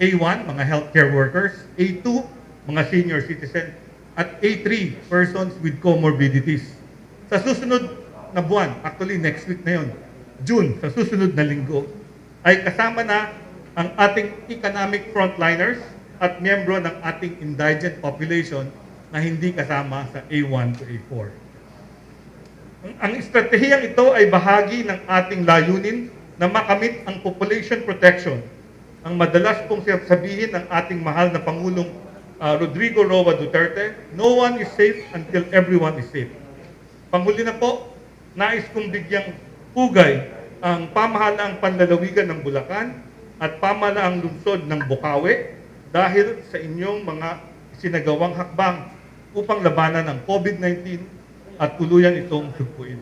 A1, mga healthcare workers, A2, mga senior citizen, at A3, persons with comorbidities. Sa susunod na buwan, actually next week na yun, June, sa susunod na linggo, ay kasama na ang ating economic frontliners at miyembro ng ating indigent population na hindi kasama sa A1 to A4. Ang estratehiyang ito ay bahagi ng ating layunin na makamit ang population protection. Ang madalas pong sabihin ng ating mahal na Pangulong Rodrigo Roa Duterte, no one is safe until everyone is safe. Panghuli na po, nais kong bigyang pugay ang pamahalaang panlalawigan ng Bulacan at pamahalaang lungsod ng Bocaue dahil sa inyong mga sinagawang hakbang upang labanan ang COVID-19 at tuluyan itong sugpuin.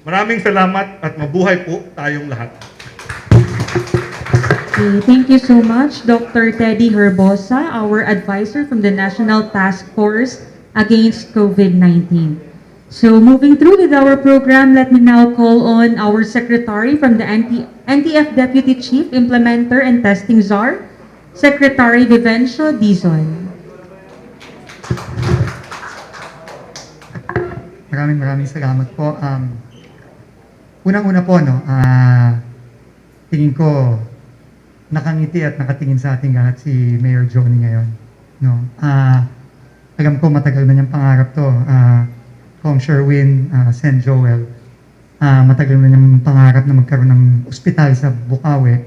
Maraming salamat at mabuhay po tayong lahat. Okay, thank you so much, Dr. Teddy Herbosa, our advisor from the National Task Force Against COVID-19. So moving through with our program, let me now call on our secretary from the NTF Deputy Chief Implementer and Testing Czar, Secretary Vivencio Dizon. Maraming salamat po. Unang-una po, tingin ko nakangiti at nakatingin sa ating lahat si Mayor Joni ngayon. Alam ko matagal na niyang pangarap to. Kong Sherwin, St. Joel, matagal na niyang pangarap na magkaroon ng ospital sa Bocaue.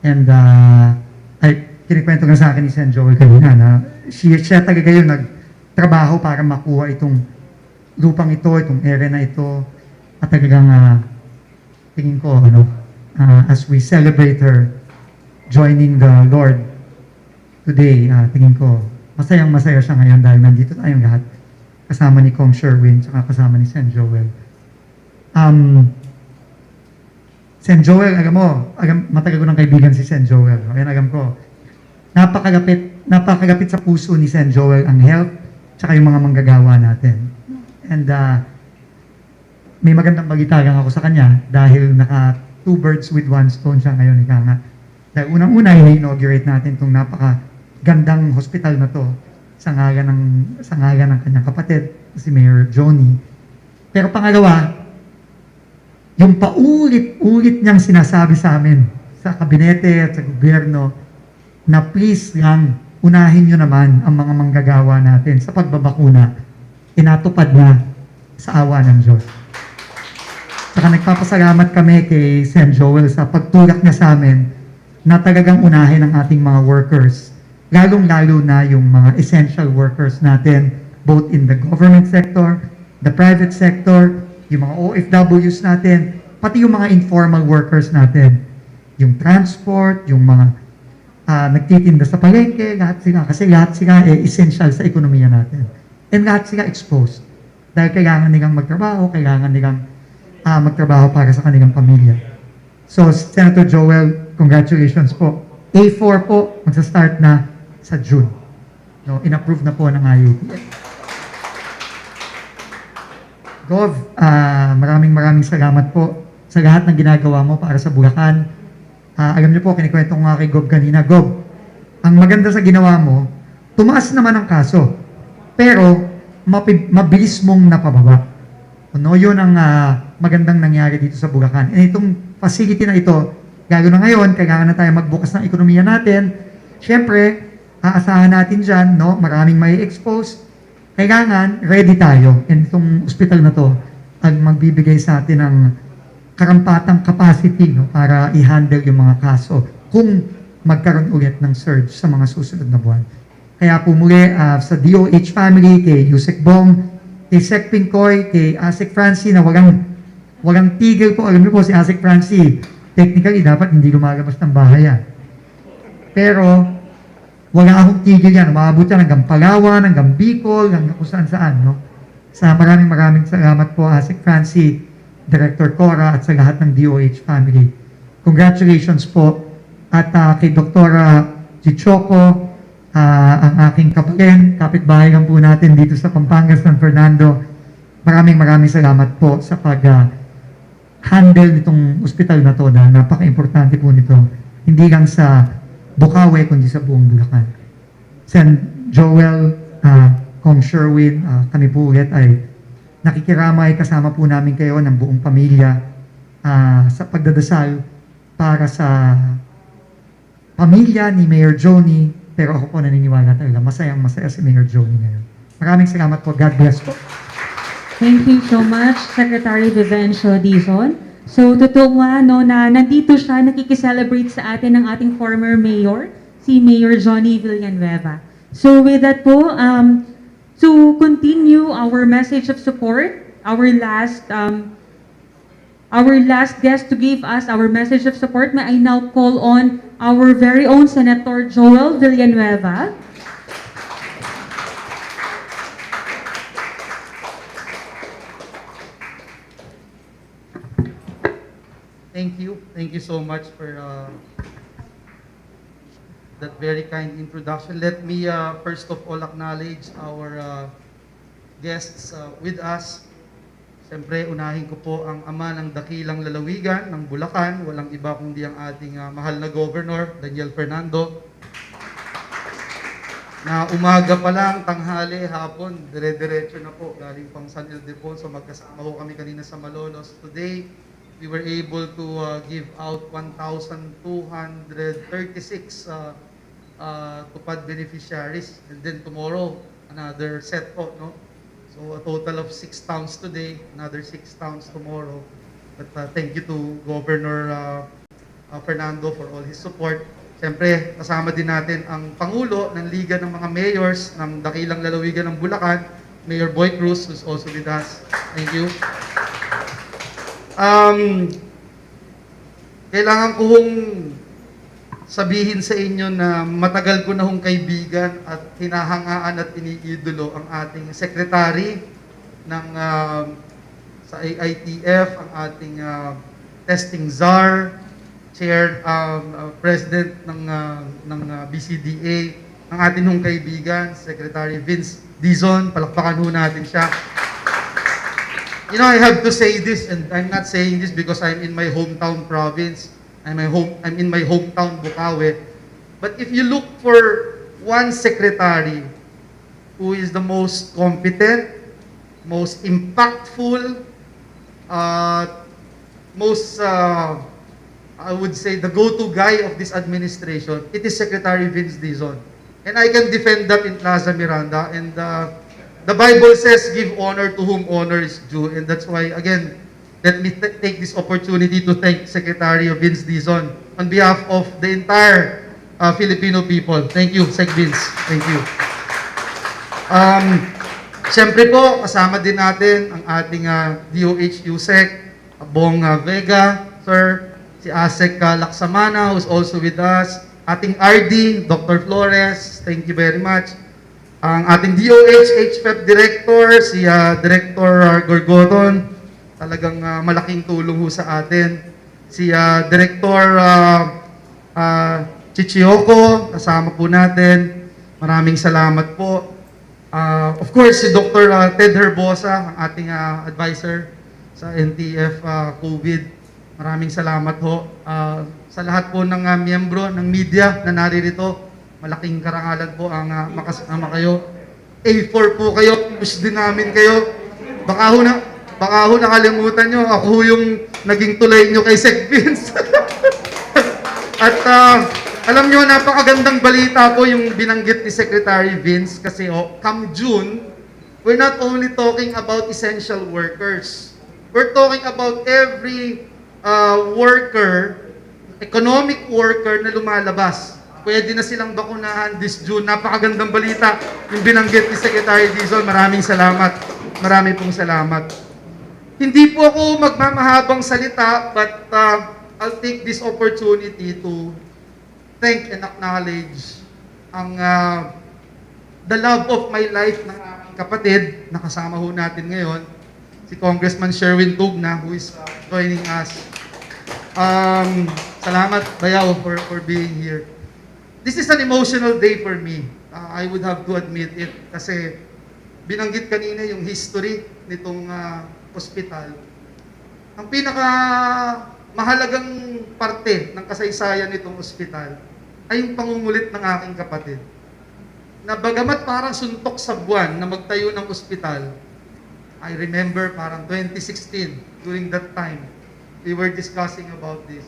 And kinikwento nga sa akin ni St. Joel kanina na siya talaga yung nagtrabaho para makuha itong lupang ito, itong area na ito, at talagang tingin ko, as we celebrate her joining the Lord today, tingin ko, masayang-masaya siya ngayon dahil nandito tayong lahat, kasama ni Kong Sherwin, tsaka kasama ni St. Joel. St. Joel, matagal ko ng kaibigan si St. Joel. Ayan, alam ko, napakagapit sa puso ni St. Joel ang health, tsaka yung mga manggagawa natin. And may magandang balita lang ako sa kanya dahil naka 2 birds with 1 stone siya ngayon. Dahil unang-una, i-inaugurate natin itong napakagandang hospital na to sa ngalan ng kanyang kapatid, si Mayor Joni. Pero pangalawa, yung paulit-ulit niyang sinasabi sa amin, sa kabinete at sa gobyerno, na please lang, unahin nyo naman ang mga manggagawa natin sa pagbabakuna. Inatupad na sa awa ng Diyos. Saka nagpapasalamat kami kay St. Joel sa pagtulak niya sa amin na talagang unahin ang ating mga workers, lalong-lalo na yung mga essential workers natin, both in the government sector, the private sector, yung mga OFWs natin, pati yung mga informal workers natin, yung transport, yung mga nagtitinda sa palengke, lahat sila essential sa ekonomiya natin. And lahat sila exposed. Dahil kailangan nilang magtrabaho, kailangan nilang magtrabaho para sa kanilang pamilya. So, Senator Joel, congratulations po. A4 po, magsa-start na sa June. In-approve na po ng IATF. Gov, maraming salamat po sa lahat ng ginagawa mo para sa Bulacan. Alam niyo po, kinikwento ko nga kay Gov kanina. Gov, ang maganda sa ginawa mo, tumaas naman ang kaso. Pero, mabilis mong napababa. No, yun ang magandang nangyari dito sa Bulacan. And itong facility na ito, lalo na ngayon, kailangan na tayo magbukas ng ekonomiya natin. Siyempre, aasahan natin dyan, no, maraming may expose. Kailangan, ready tayo. And itong ospital na to, ang magbibigay sa atin ng karampatang capacity, no, para i-handle yung mga kaso kung magkaroon ulit ng surge sa mga susunod na buwan. Kaya po muli sa DOH family, kay Yusek Bong, kay Sec Pincoy, kay Asek Francie na walang tigil po. Alam niyo po si Asek Francie, technically dapat hindi lumalabas ng bahay yan. Pero wala akong tigil yan. Umabot yan hanggang Palawan, hanggang Bicol, hanggang kung saan-saan. No? Sa maraming salamat po Asek Francie, Director Cora at sa lahat ng DOH family. Congratulations po at kay Dr. Chichoco, ang aking kapitbahay lang po natin dito sa Pampanga, San Fernando. Maraming salamat po sa pag-handle nitong ospital na to na napaka-importante po nito. Hindi lang sa Bocaueñong, kundi sa buong Bulacan. Sen Joel, Kong Sherwin, kami po ulit ay nakikiramay, kasama po namin kayo ng buong pamilya sa pagdadasal para sa pamilya ni Mayor Joni. Pero ako po naniniwala talaga, masayang-masaya si Mayor Joni ngayon. Maraming salamat po. God bless po. Thank you so much, Secretary Vivencio Dizon. So, totoo nga, no, na nandito siya, nakikiselebrate sa atin ng ating former mayor, si Mayor Joni Villanueva. So, with that po, to continue our message of support, our last guest to give us our message of support, may I now call on our very own Senator Joel Villanueva. Thank you. Thank you so much for that very kind introduction. Let me first of all acknowledge our guests with us. Siyempre, unahin ko po ang ama ng dakilang lalawigan ng Bulacan, walang iba kundi ang ating mahal na Governor, Daniel Fernando, na umaga pa lang, tanghali, hapon, dire-diretso na po, galing pang San Ildefonso, magkasama ho kami kanina sa Malolos. Today, we were able to give out 1,236 tupad beneficiaries, and then tomorrow, another set po, no? So a total of 6 towns today, another 6 towns tomorrow. But thank you to Governor Fernando for all his support. Siyempre, kasama din natin ang Pangulo ng Liga ng mga Mayors ng dakilang lalawigan ng Bulacan, Mayor Boy Cruz, who's also with us. Thank you. Kailangan kong sabihin sa inyo na matagal ko na hong kaibigan at hinahangaan at iniidolo ang ating secretary ng sa AITF, ang ating testing czar, chair, president ng BCDA, ang ating hong kaibigan, Secretary Vince Dizon. Palakpakan ho natin siya. You know, I have to say this, and I'm not saying this because I'm in my hometown province. I'm in my hometown, Bocaueñong. But if you look for one secretary who is the most competent, most impactful, I would say the go-to guy of this administration, it is Secretary Vince Dizon. And I can defend that in Plaza Miranda. And the Bible says, give honor to whom honor is due. And that's why, again, let me take this opportunity to thank Secretary Vince Dizon on behalf of the entire Filipino people. Thank you, Sec Vince. Thank you. Siyempre po, kasama din natin ang ating DOH USEC, Habang Vega, sir, si Asek Laksamana, who's also with us, ating RD, Dr. Flores, thank you very much. Ang ating DOH HFEP Director, si Director Gorgoton, talagang malaking tulong ho sa atin. Si Director Chichioco, kasama po natin. Maraming salamat po. Of course, si Dr. Ted Herbosa, ang ating advisor sa NTF COVID. Maraming salamat ho. Sa lahat po ng miyembro ng media na naririto, malaking karangalan po ang makasama kayo. A4 po kayo, push din namin kayo. Baka ho na, Baka ho nakalimutan nyo, ako ho yung naging tulay nyo kay Sec Vince. At alam nyo, napakagandang balita po yung binanggit ni Secretary Vince kasi come June, we're not only talking about essential workers. We're talking about every worker, economic worker na lumalabas. Pwede na silang bakunahan this June. Napakagandang balita yung binanggit ni Secretary Dizon. Maraming salamat. Marami pong salamat. Hindi po ako magmamahabang salita, but I'll take this opportunity to thank and acknowledge ang the love of my life ng aking kapatid na kasama ho natin ngayon, si Congressman Sherwin Tugna, who is joining us. Salamat, Bayaw, for being here. This is an emotional day for me. I would have to admit it kasi binanggit kanina yung history nitong ospital. Ang pinaka mahalagang parte ng kasaysayan nitong ospital ay yung pangungulit ng aking kapatid. Na bagamat parang suntok sa buwan na magtayo ng ospital, I remember parang 2016, during that time, we were discussing about this.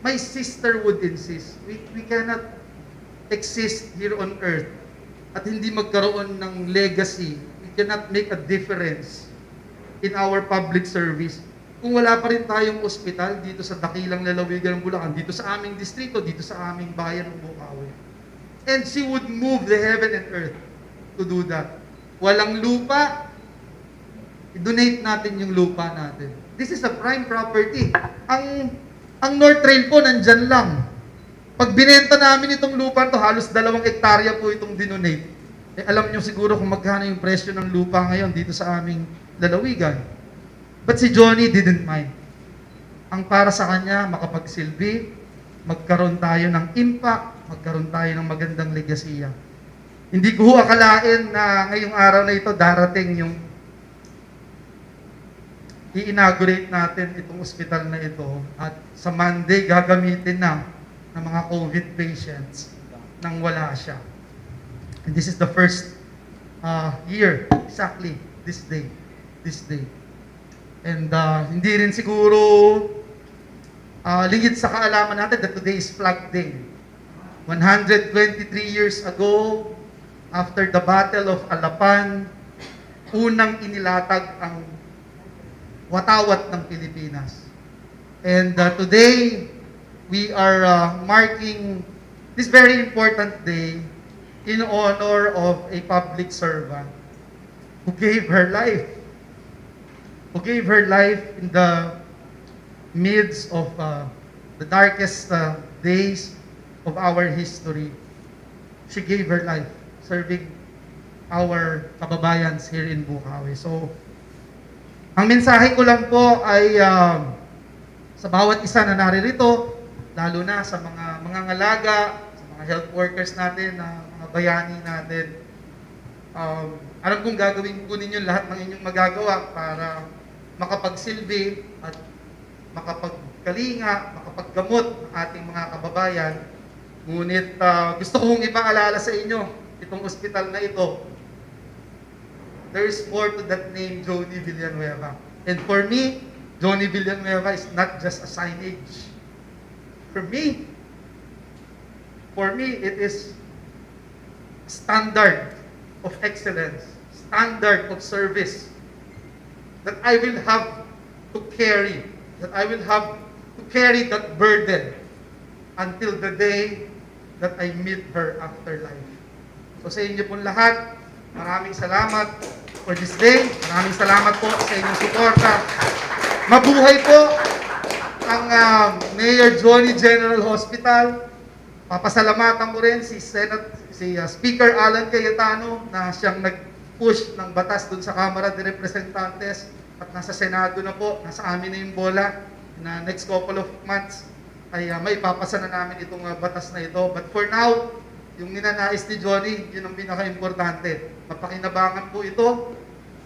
My sister would insist, we cannot exist here on earth at hindi magkaroon ng legacy. We cannot make a difference in our public service kung wala pa rin tayong ospital dito sa dakilang lalawigan ng Bulacan, dito sa aming distrito, dito sa aming bayan ng Bocaueñong. And she would move the heaven and earth to do that. Walang lupa, i-donate natin yung lupa natin. This is a prime property. Ang North Trail po nandyan lang. Pag binenta namin itong lupa to, halos 2 hektarya po itong dinonate. Alam nyo siguro kung magkano yung presyo ng lupa ngayon dito sa aming lalawigan. But si Joni didn't mind. Ang para sa kanya, makapagsilbi, magkaroon tayo ng impact, magkaroon tayo ng magandang legasiya. Hindi ko akalain na ngayong araw na ito darating yung i-inaugurate natin itong ospital na ito at sa Monday gagamitin na ng mga COVID patients nang wala siya. And this is the first year, exactly, this day. And hindi rin siguro lingid sa kaalaman natin that today is Flag Day. 123 years ago, after the Battle of Alapan, unang inilatag ang watawat ng Pilipinas. And today, we are marking this very important day in honor of a public servant who gave her life. In the midst of the darkest days of our history. She gave her life serving our kababayans here in Bukawi. So, ang mensahe ko lang po ay sa bawat isa na naririto, lalo na sa mga ngalaga, sa mga health workers natin, mga bayani natin. Alam kong gagawin po ninyo lahat ng inyong magagawa para makapagsilbi at makapagkalinga, makapaggamot ng ating mga kababayan. Ngunit gusto kong ipaalala sa inyo, itong ospital na ito, there is more to that name, Joni Villanueva. And for me, Joni Villanueva is not just a signage. For me, it is standard of excellence, standard of service that I will have to carry, that burden until the day that I meet her after life. So sa inyo pong lahat, maraming salamat for this day. Maraming salamat po sa inyong suporta. Mabuhay po ang Mayor Joni General Hospital. Papasalamatan ko rin si Speaker Alan Cayetano na siyang nag-push ng batas dun sa Kamara de Representantes at nasa Senado na po, nasa amin na yung bola na next couple of months ay may papasa na namin itong batas na ito. But for now, yung ninanais ni Joni, yun ang pinaka-importante. Mapakinabangan po ito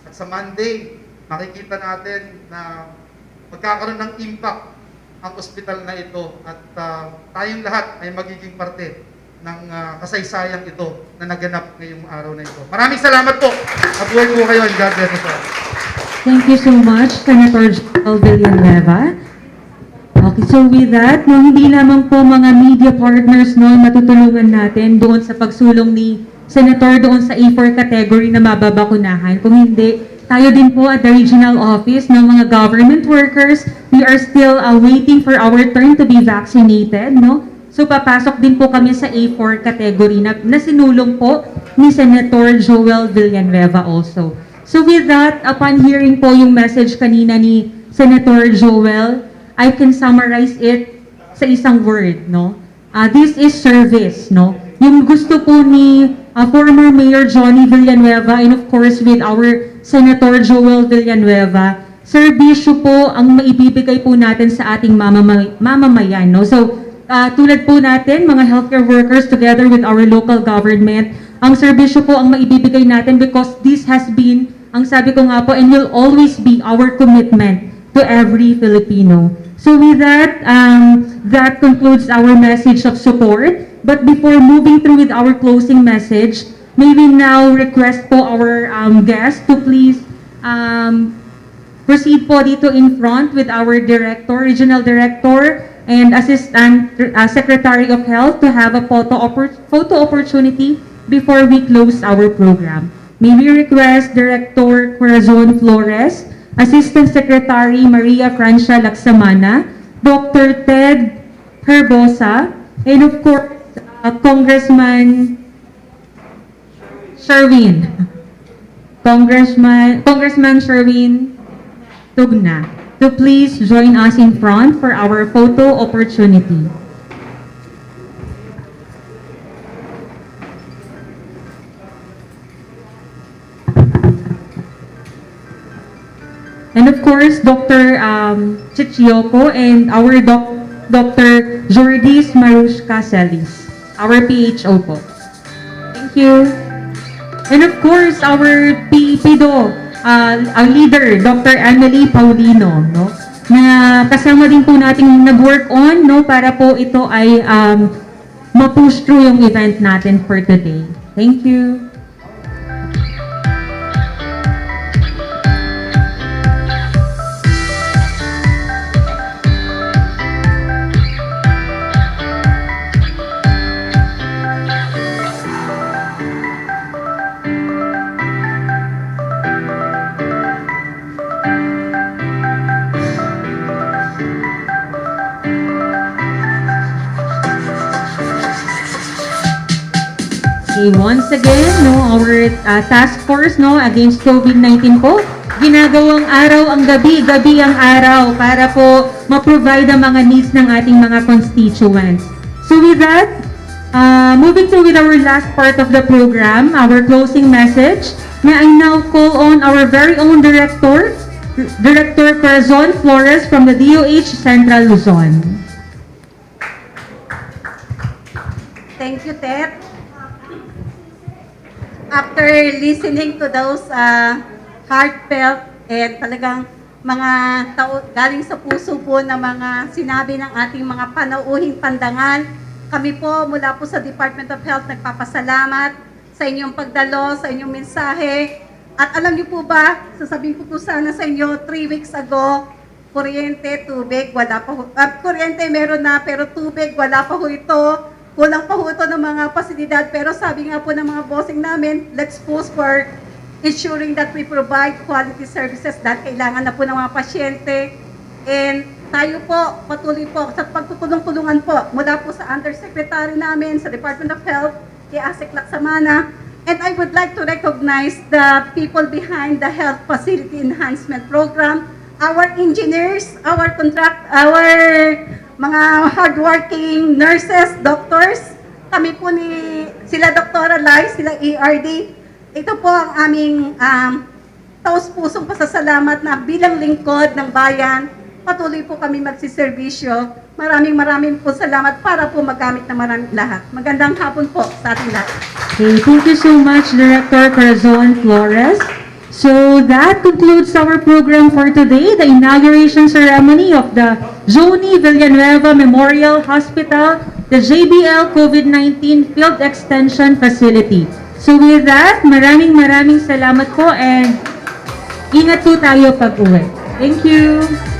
at sa Monday, makikita natin na magkakaroon ng impact ang ospital na ito at tayong lahat ay magiging parte ng kasaysayang ito na naganap ngayong araw na ito. Maraming salamat po. Mabuhay po kayo and God bless us all. Thank you so much, Senator Joni Villanueva. Okay, so with that, no, hindi lamang po mga media partners no, natutulungan natin doon sa pagsulong ni Senator doon sa A4 category na mababakunahan. Kung hindi, tayo din po at the regional office ng mga government workers, we are still waiting for our turn to be vaccinated. No? So papasok din po kami sa A4 category na sinulong po ni Senator Joel Villanueva also. So with that, upon hearing po yung message kanina ni Senator Joel, I can summarize it sa isang word, no? This is service, no? Yung gusto po ni former Mayor Joni Villanueva and of course with our Senator Joel Villanueva, serbisyo po ang maibibigay po natin sa ating mamamayan, no? So, tulad po natin, mga healthcare workers together with our local government, ang serbisyo po ang maibibigay natin because this has been, ang sabi ko nga po, and will always be our commitment to every Filipino. So with that, that concludes our message of support. But before moving through with our closing message, may we now request po our guests to please proceed po dito in front with our director, regional director, and assistant secretary of health to have a photo opportunity before we close our program. May we request Director Corazon Flores, Assistant Secretary Maria Francia Laksamana, Dr. Ted Herbosa, and of course, Congressman Sherwin. Congressman Sherwin Tugna, to please join us in front for our photo opportunity. And of course, Dr. Chichioko and our Dr. Jordis Marushka Celis, our PHO po. Thank you. And of course, our PIDO, our leader, Dr. Emily Paulino, no? Na kasama din po nating nag-work on, no? Para po ito ay ma-push through yung event natin for today. Thank you. Once again, no, our task force no against COVID-19 po, ginagawang araw ang gabi, gabi ang araw para po ma-provide ang mga needs ng ating mga constituents. So with that, moving through with our last part of the program, our closing message, may I now call on our very own Director Corazon Flores from the DOH Central Luzon. Thank you, Ted. After listening to those heartfelt and talagang mga galing sa puso po na mga sinabi ng ating mga panauhing pandangal, kami po mula po sa Department of Health nagpapasalamat sa inyong pagdalo, sa inyong mensahe. At alam niyo po ba, sasabihin ko po sana sa inyo, 3 weeks ago, kuryente, tubig, wala pa ho. Kuryente meron na, pero tubig, wala pa ho ito. Kulang pa ho ito ng mga pasilidad, pero sabi nga po ng mga bossing namin, let's push for ensuring that we provide quality services dahil kailangan na po ng mga pasyente. And tayo po, patuloy po sa pagtutulong-tulungan po mula po sa Undersecretary namin sa Department of Health, kay Asik Laksamana. And I would like to recognize the people behind the Health Facility Enhancement Program, our engineers, our mga hardworking nurses, doctors, kami po sila Dr. Lai, sila ERD. Ito po ang aming taos-pusong pasasalamat na bilang lingkod ng bayan, patuloy po kami magsiservisyo. Maraming po salamat para po magamit na maraming lahat. Magandang hapon po sa ating lahat. Okay, thank you so much, Director Corazon Flores. So that concludes our program for today, the inauguration ceremony of the Joni Villanueva Memorial Hospital, the JBL COVID-19 Field Extension Facility. So with that, maraming salamat po and Ingat po tayo pag-uwi. Thank you!